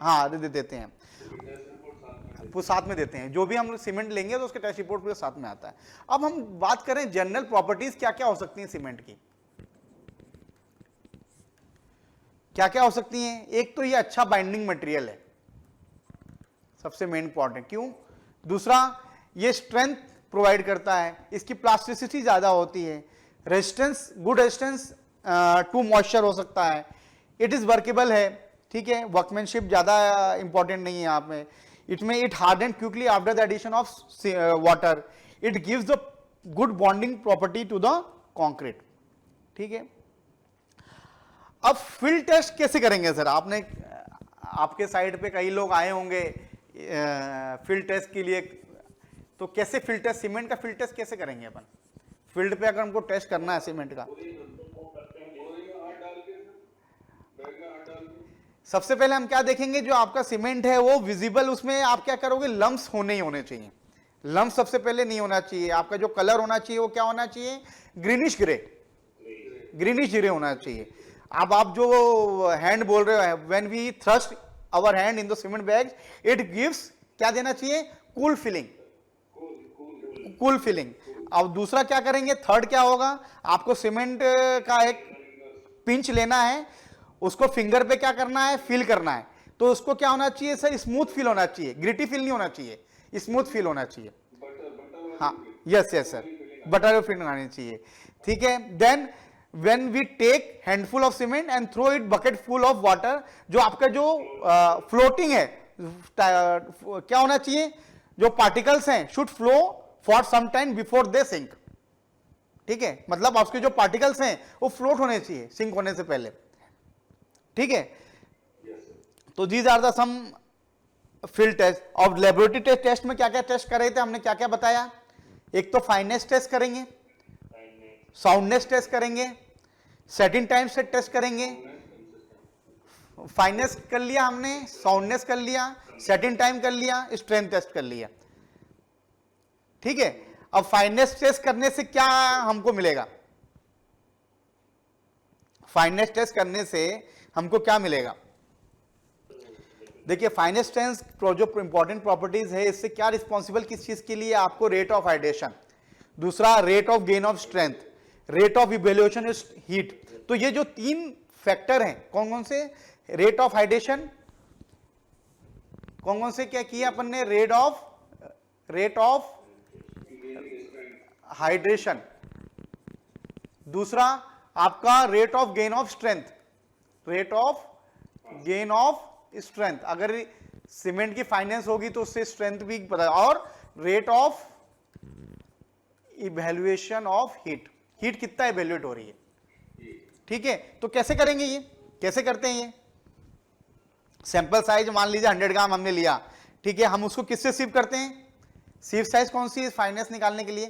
हाँ देते हैं, वो साथ में देते हैं, जो भी हम सीमेंट लेंगे तो उसके टेस्ट रिपोर्ट पूरे साथ में आता है। अब हम बात करें जनरल प्रॉपर्टीज क्या क्या हो सकती हैं सीमेंट की, क्या क्या हो सकती हैं। एक तो ये अच्छा बाइंडिंग मटेरियल है, सबसे मेन इंपॉर्टेंट, क्यों, दूसरा ये स्ट्रेंथ प्रोवाइड करता है, इसकी प्लास्टिसिटी ज्यादा होती है, resistance, good resistance to moisture हो सकता है, इट इज वर्केबल है। ठीक है, वर्कमैनशिप ज्यादा इंपॉर्टेंट नहीं है यहाँ पे, it hardened quickly after the addition of water, it gives the good bonding property to the concrete। ठीक है, अब फील्ड टेस्ट कैसे करेंगे सर, आपने आपके साइड पे कई लोग आए होंगे फील्ड टेस्ट के लिए, तो कैसे फील्ड टेस्ट, सीमेंट का फील्ड टेस्ट कैसे करेंगे अपन, फील्ड पे अगर हमको टेस्ट करना है सीमेंट का। सबसे पहले हम क्या देखेंगे, जो आपका सीमेंट है वो विजिबल, उसमें आप क्या करोगे, लम्प्स होने ही होने चाहिए, लम्प सबसे पहले नहीं होना चाहिए। आपका जो कलर होना चाहिए वो क्या होना चाहिए, ग्रीनिश ग्रे, ग्रीनिश ग्रे होना चाहिए। अब आप जो हैंड बोल रहे हो, when we thrust our hand in the cement bags, it gives क्या देना चाहिए, कूल फीलिंग, कूल फीलिंग। अब दूसरा क्या करेंगे, थर्ड क्या होगा, आपको सीमेंट का एक पिंच लेना है, उसको फिंगर पे क्या करना है, फील करना है, तो उसको क्या होना चाहिए सर, स्मूथ फील होना चाहिए, ग्रिटी फील नहीं होना चाहिए, स्मूथ फील होना चाहिए। हाँ yes yes sir, butter feel आनी चाहिए। ठीक है, then when we take handful of cement and throw it bucket full of water, जो आपका जो फ्लोटिंग है क्या होना चाहिए, जो पार्टिकल्स हैं should flow for some time before they sink. ठीक है, मतलब आपके जो पार्टिकल्स हैं वो फ्लोट होने चाहिए सिंक होने से पहले। ठीक है, तो these are the some field test. और लेबोरेटरी टेस्ट में क्या क्या टेस्ट कर रहे थे हमने, क्या क्या बताया? एक तो फाइनेस टेस्ट करेंगे, साउंडनेस टेस्ट करेंगे, सेटिंग टाइम से टेस्ट करेंगे। फाइनेस कर लिया हमने, साउंडनेस कर लिया, सेटिंग टाइम कर लिया, स्ट्रेंथ टेस्ट कर लिया। ठीक है, अब फाइनेस टेस्ट करने से क्या हमको मिलेगा? फाइनेस टेस्ट करने से हमको क्या मिलेगा? देखिए फाइनेस टेस्ट जो इंपॉर्टेंट प्रॉपर्टीज है, इससे क्या रिस्पॉन्सिबल किस चीज के लिए? आपको रेट ऑफ हाइड्रेशन, दूसरा rate of gain of strength, rate of evaluation heat. तो ये जो 3 फैक्टर हैं, कौन कौन से? रेट ऑफ हाइड्रेशन, कौन कौन से क्या किया अपन ने? रेट ऑफ हाइड्रेशन, दूसरा आपका rate of gain of strength, rate of gain of strength. अगर सीमेंट की फाइनेंस होगी तो उससे स्ट्रेंथ भी पता, और rate of evaluation of heat, heat कितना इवैल्यूएट हो रही है। ठीक है, तो कैसे करेंगे ये, कैसे करते हैं ये? सैंपल साइज मान लीजिए 100 ग्राम हमने लिया, ठीक है, हम उसको किससे सीव करते हैं? सीव साइज कौन सी है फाइनेंस निकालने के लिए?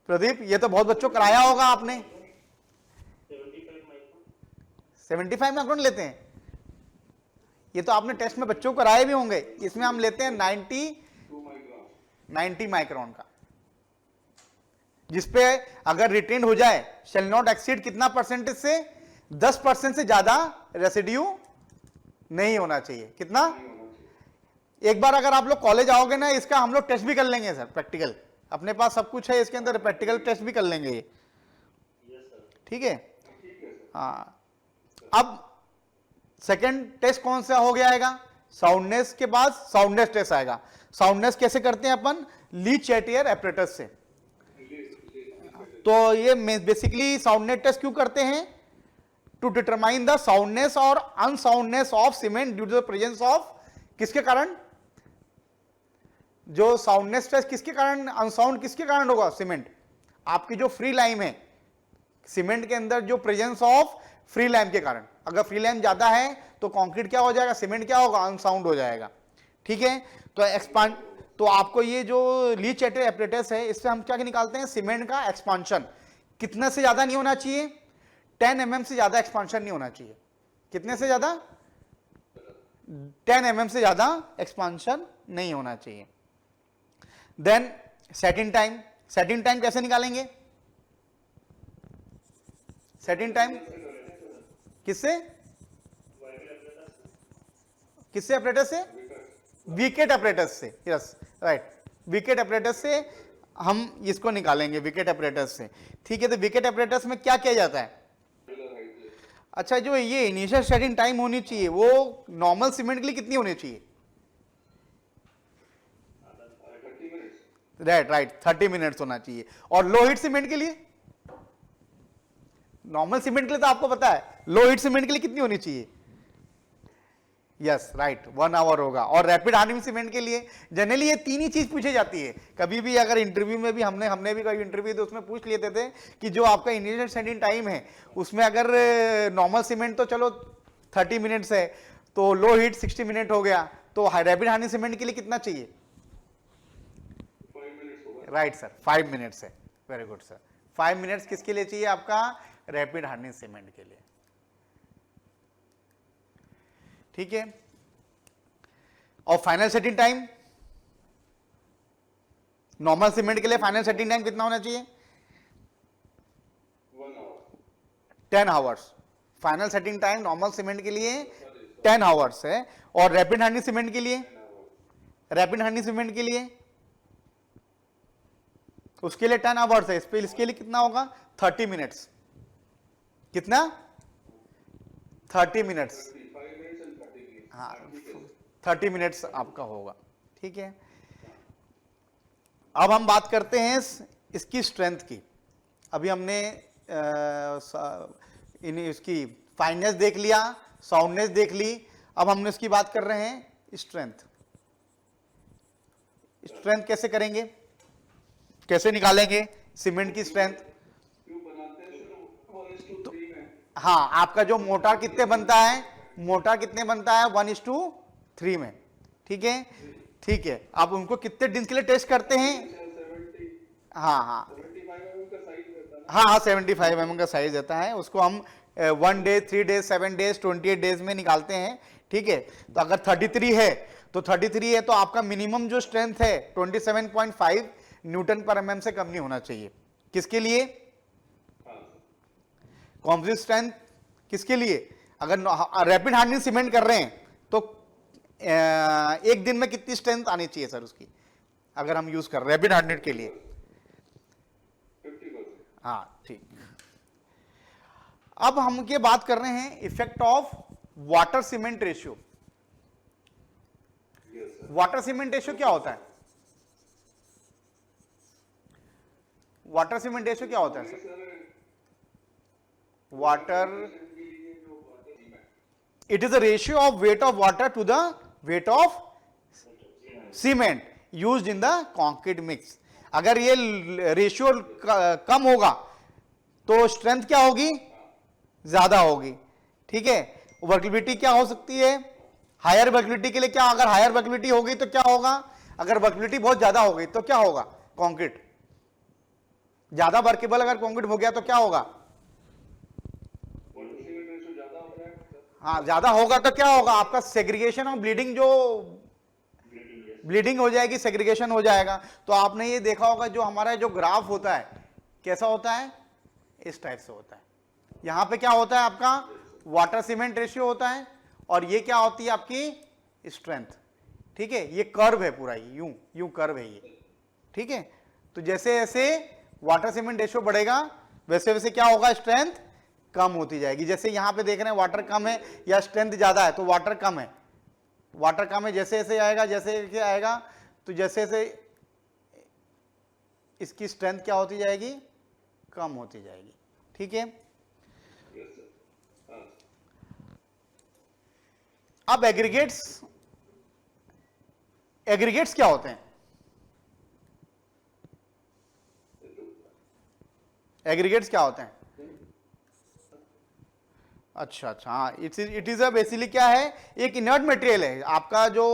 प्रदीप, ये तो बहुत बच्चों कराया होगा आपने। 75 माइक्रोन लेते हैं, ये तो आपने टेस्ट में बच्चों को कराए भी होंगे। इसमें हम लेते हैं 90 माइक्रोन का, जिसपे अगर रिटेन हो जाए शैल नॉट एक्सीड कितना परसेंटेज से? 10% से ज्यादा रेसिड्यू नहीं होना चाहिए। कितना? एक बार अगर आप लोग कॉलेज आओगे ना, इसका हम लोग टेस्ट भी कर लेंगे सर, प्रैक्टिकल अपने पास सब कुछ है, इसके अंदर प्रैक्टिकल टेस्ट भी कर लेंगे ये। ठीक है, हाँ। अब सेकंड टेस्ट कौन सा हो गया आएगा? साउंडनेस के बाद साउंडनेस टेस्ट आएगा। साउंडनेस कैसे करते हैं अपन? ली चैटियर एपरेटस से। तो ये बेसिकली साउंडनेस टेस्ट क्यों करते हैं? टू डिटरमाइन द साउंडनेस और unsoundness of cement due to the presence of, किसके कारण? जो साउंडनेस टेस्ट किसके कारण, अनसाउंड किसके कारण होगा? सीमेंट, आपकी जो फ्री लाइम है सीमेंट के अंदर, जो प्रेजेंस ऑफ फ्री लाइम के कारण। अगर फ्री लाइम ज्यादा है तो कंक्रीट क्या हो जाएगा? सीमेंट क्या होगा? अनसाउंड हो जाएगा। ठीक है, तो एक्सपांड, तो आपको ये जो ली चैटियर एपरेटस है, इससे हम क्या निकालते हैं? सीमेंट का एक्सपांशन कितने से ज्यादा नहीं होना चाहिए? 10 mm से ज्यादा एक्सपांशन नहीं होना चाहिए। कितने से ज्यादा? 10 mm से ज्यादा एक्सपांशन नहीं होना चाहिए। Then setting time, setting time कैसे निकालेंगे? सेटिंग टाइम किससे? किससे ऑपरेटस से? विकेट ऑपरेटस से। यस राइट, विकेट ऑपरेटस से हम इसको निकालेंगे, विकेट ऑपरेटस से। ठीक है, तो विकेट ऑपरेटस में क्या किया जाता है? अच्छा, जो ये इनिशियल सेटिंग टाइम होनी चाहिए वो नॉर्मल सीमेंट के लिए कितनी होनी चाहिए? राइट 30 मिनट्स होना चाहिए। और लो हीट सीमेंट के लिए? नॉर्मल सीमेंट के लिए तो आपको पता है, लो हीट सीमेंट के लिए कितनी होनी चाहिए? यस राइट 1 आवर होगा। और रैपिड हार्डनिंग सीमेंट के लिए जनरली ये 3 ही चीज पूछी जाती है। कभी भी अगर इंटरव्यू में भी हमने भी कभी इंटरव्यू तो उसमें पूछ लेते थे कि जो आपका इनिशियल सेटिंग टाइम है उसमें अगर नॉर्मल सीमेंट तो चलो 30 मिनट्स है, तो लो हीट 60 मिनट हो गया, तो रैपिड हार्डनिंग सीमेंट के लिए कितना चाहिए? राइट सर 5 मिनट्स है। वेरी गुड सर, 5 मिनट्स किसके लिए चाहिए आपका? रैपिड हार्डनिंग सीमेंट के लिए। ठीक है, और final setting time normal cement के लिए फाइनल सेटिंग टाइम कितना होना चाहिए? 10 hours. Final setting time normal cement के लिए 10 आवर्स है। और रैपिड हार्डनिंग सीमेंट के लिए, रैपिड हार्डनिंग सीमेंट के लिए उसके लिए 10 आवर्स है। इसके लिए कितना होगा? 30 मिनट्स। कितना? 30 मिनट्स। हाँ 30 मिनट्स आपका होगा। ठीक है, अब हम बात करते हैं इसकी स्ट्रेंथ की। अभी हमने इसकी फाइननेस देख लिया, साउंडनेस देख ली, अब हमने इसकी बात कर रहे हैं स्ट्रेंथ। स्ट्रेंथ कैसे करेंगे, कैसे निकालेंगे सीमेंट की स्ट्रेंथ? तो, हाँ, आपका जो मोटार कितने बनता है? मोटा कितने बनता है 1:3 में, ठीक है, ठीक है। आप उनको कितने दिन के लिए टेस्ट करते हैं? 70 हाँ हाँ 75 mm का साइज रहता है ना। हाँ हाँ 75 mm का साइज रहता है, उसको हम 1 डे, 3 डेज, 7 डेज, 28 डेज में निकालते हैं, ठीक है। तो अगर 33 है तो 33 है तो आपका मिनिमम जो स्ट्रेंथ है 27.5 न्यूटन पर mm से कम नहीं होना चाहिए। किसके लिए? कॉम्पोजिट स्ट्रेंथ किसके लिए? अगर रैपिड हार्डनिंग सीमेंट कर रहे हैं तो एक दिन में कितनी स्ट्रेंथ आनी चाहिए सर उसकी, अगर हम यूज कर रैपिड हार्डनिंग के लिए? 50%। हाँ ठीक। अब हम ये बात कर रहे हैं effect of water cement ratio. Water cement ratio क्या होता है? वाटर सीमेंट रेशियो क्या होता है sir? Water, it is a ratio of weight of water to the weight of cement used in the concrete mix। अगर ये ratio कम होगा तो स्ट्रेंथ क्या होगी? ज्यादा होगी, ठीक है। वर्केबिलिटी क्या हो सकती है? हायर वर्केबिलिटी के लिए क्या, अगर हायर वर्केबिलिटी होगी तो क्या होगा? अगर वर्केबिलिटी बहुत ज्यादा होगी तो क्या होगा? कंक्रीट ज्यादा वर्केबल अगर कंक्रीट हो गया तो क्या होगा? हाँ ज्यादा होगा तो क्या होगा? आपका सेग्रीगेशन और ब्लीडिंग, जो ब्लीडिंग हो जाएगी, सेग्रीगेशन हो जाएगा। तो आपने ये देखा होगा जो हमारा जो ग्राफ होता है कैसा होता है? इस टाइप से होता है। यहां पे क्या होता है? आपका वाटर सीमेंट रेशियो होता है और ये क्या होती है? आपकी स्ट्रेंथ, ठीक है। ये कर्व है पूरा, यूं यूं कर्व है ये, ठीक है। तो जैसे जैसे वाटर सीमेंट रेशियो बढ़ेगा वैसे वैसे क्या होगा? स्ट्रेंथ कम होती जाएगी। जैसे यहां पे देख रहे हैं वाटर कम है या स्ट्रेंथ ज्यादा है, तो वाटर कम है, वाटर कम है, जैसे जैसे आएगा, जैसे जैसे आएगा तो जैसे जैसे इसकी स्ट्रेंथ क्या होती जाएगी? कम होती जाएगी, ठीक है। अब एग्रीगेट्स, एग्रीगेट्स क्या होते हैं? एग्रीगेट्स क्या होते हैं? अच्छा अच्छा, हाँ, इट इज अ बेसिकली क्या है? एक इनर्ट मटेरियल है आपका जो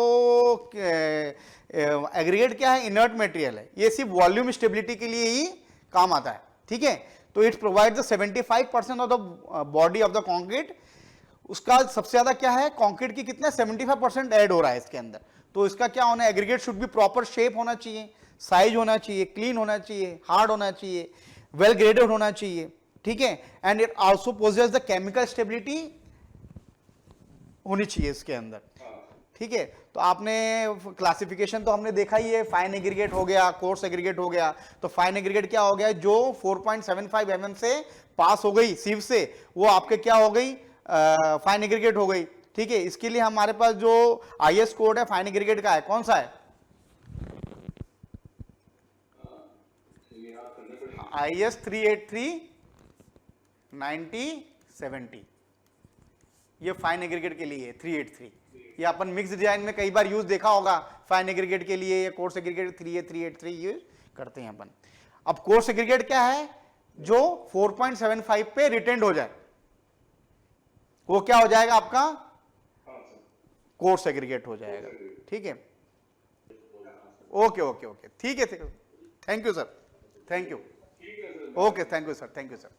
एग्रीगेट क्या है? इनर्ट मटेरियल है। ये सिर्फ वॉल्यूम स्टेबिलिटी के लिए ही काम आता है, ठीक है। तो it provide the 75% of the body of the concrete. उसका सबसे ज्यादा क्या है? कंक्रीट की कितना 75% ऐड हो रहा है इसके अंदर। तो इसका क्या होना है? Aggregate should be proper shape होना चाहिए, साइज होना चाहिए, क्लीन होना चाहिए, हार्ड होना चाहिए, वेल ग्रेडेड होना चाहिए, ठीक है। And it also poses the chemical stability होनी चाहिए इसके अंदर, ठीक है। तो आपने क्लासिफिकेशन तो हमने देखा ही है, फाइन एग्रीगेट हो गया, कोर्स एग्रीगेट हो गया। तो फाइन एग्रीगेट क्या हो गया? जो 4.75 mm से पास हो गई सीव से, वो आपके क्या हो गई? फाइन एग्रीगेट हो गई, ठीक है। इसके लिए हमारे पास जो IS कोड है फाइन एग्रीगेट का है, कौन सा है? IS 383/90/70, ये फाइन एग्रीगेट के लिए 383। ये अपन मिक्स डिजाइन में कई बार यूज देखा होगा, फाइन एग्रीगेट के लिए, कोर्स एग्रीगेट 383 यूज करते हैं अपन। अब कोर्स एग्रीगेट क्या है? जो 4.75 पे रिटेंड हो जाए वो क्या हो जाएगा? आपका कोर्स एग्रीगेट हो जाएगा, ठीक है। ओके ओके ओके, ठीक है, thank you sir, thank you, okay, thank you sir, thank you sir.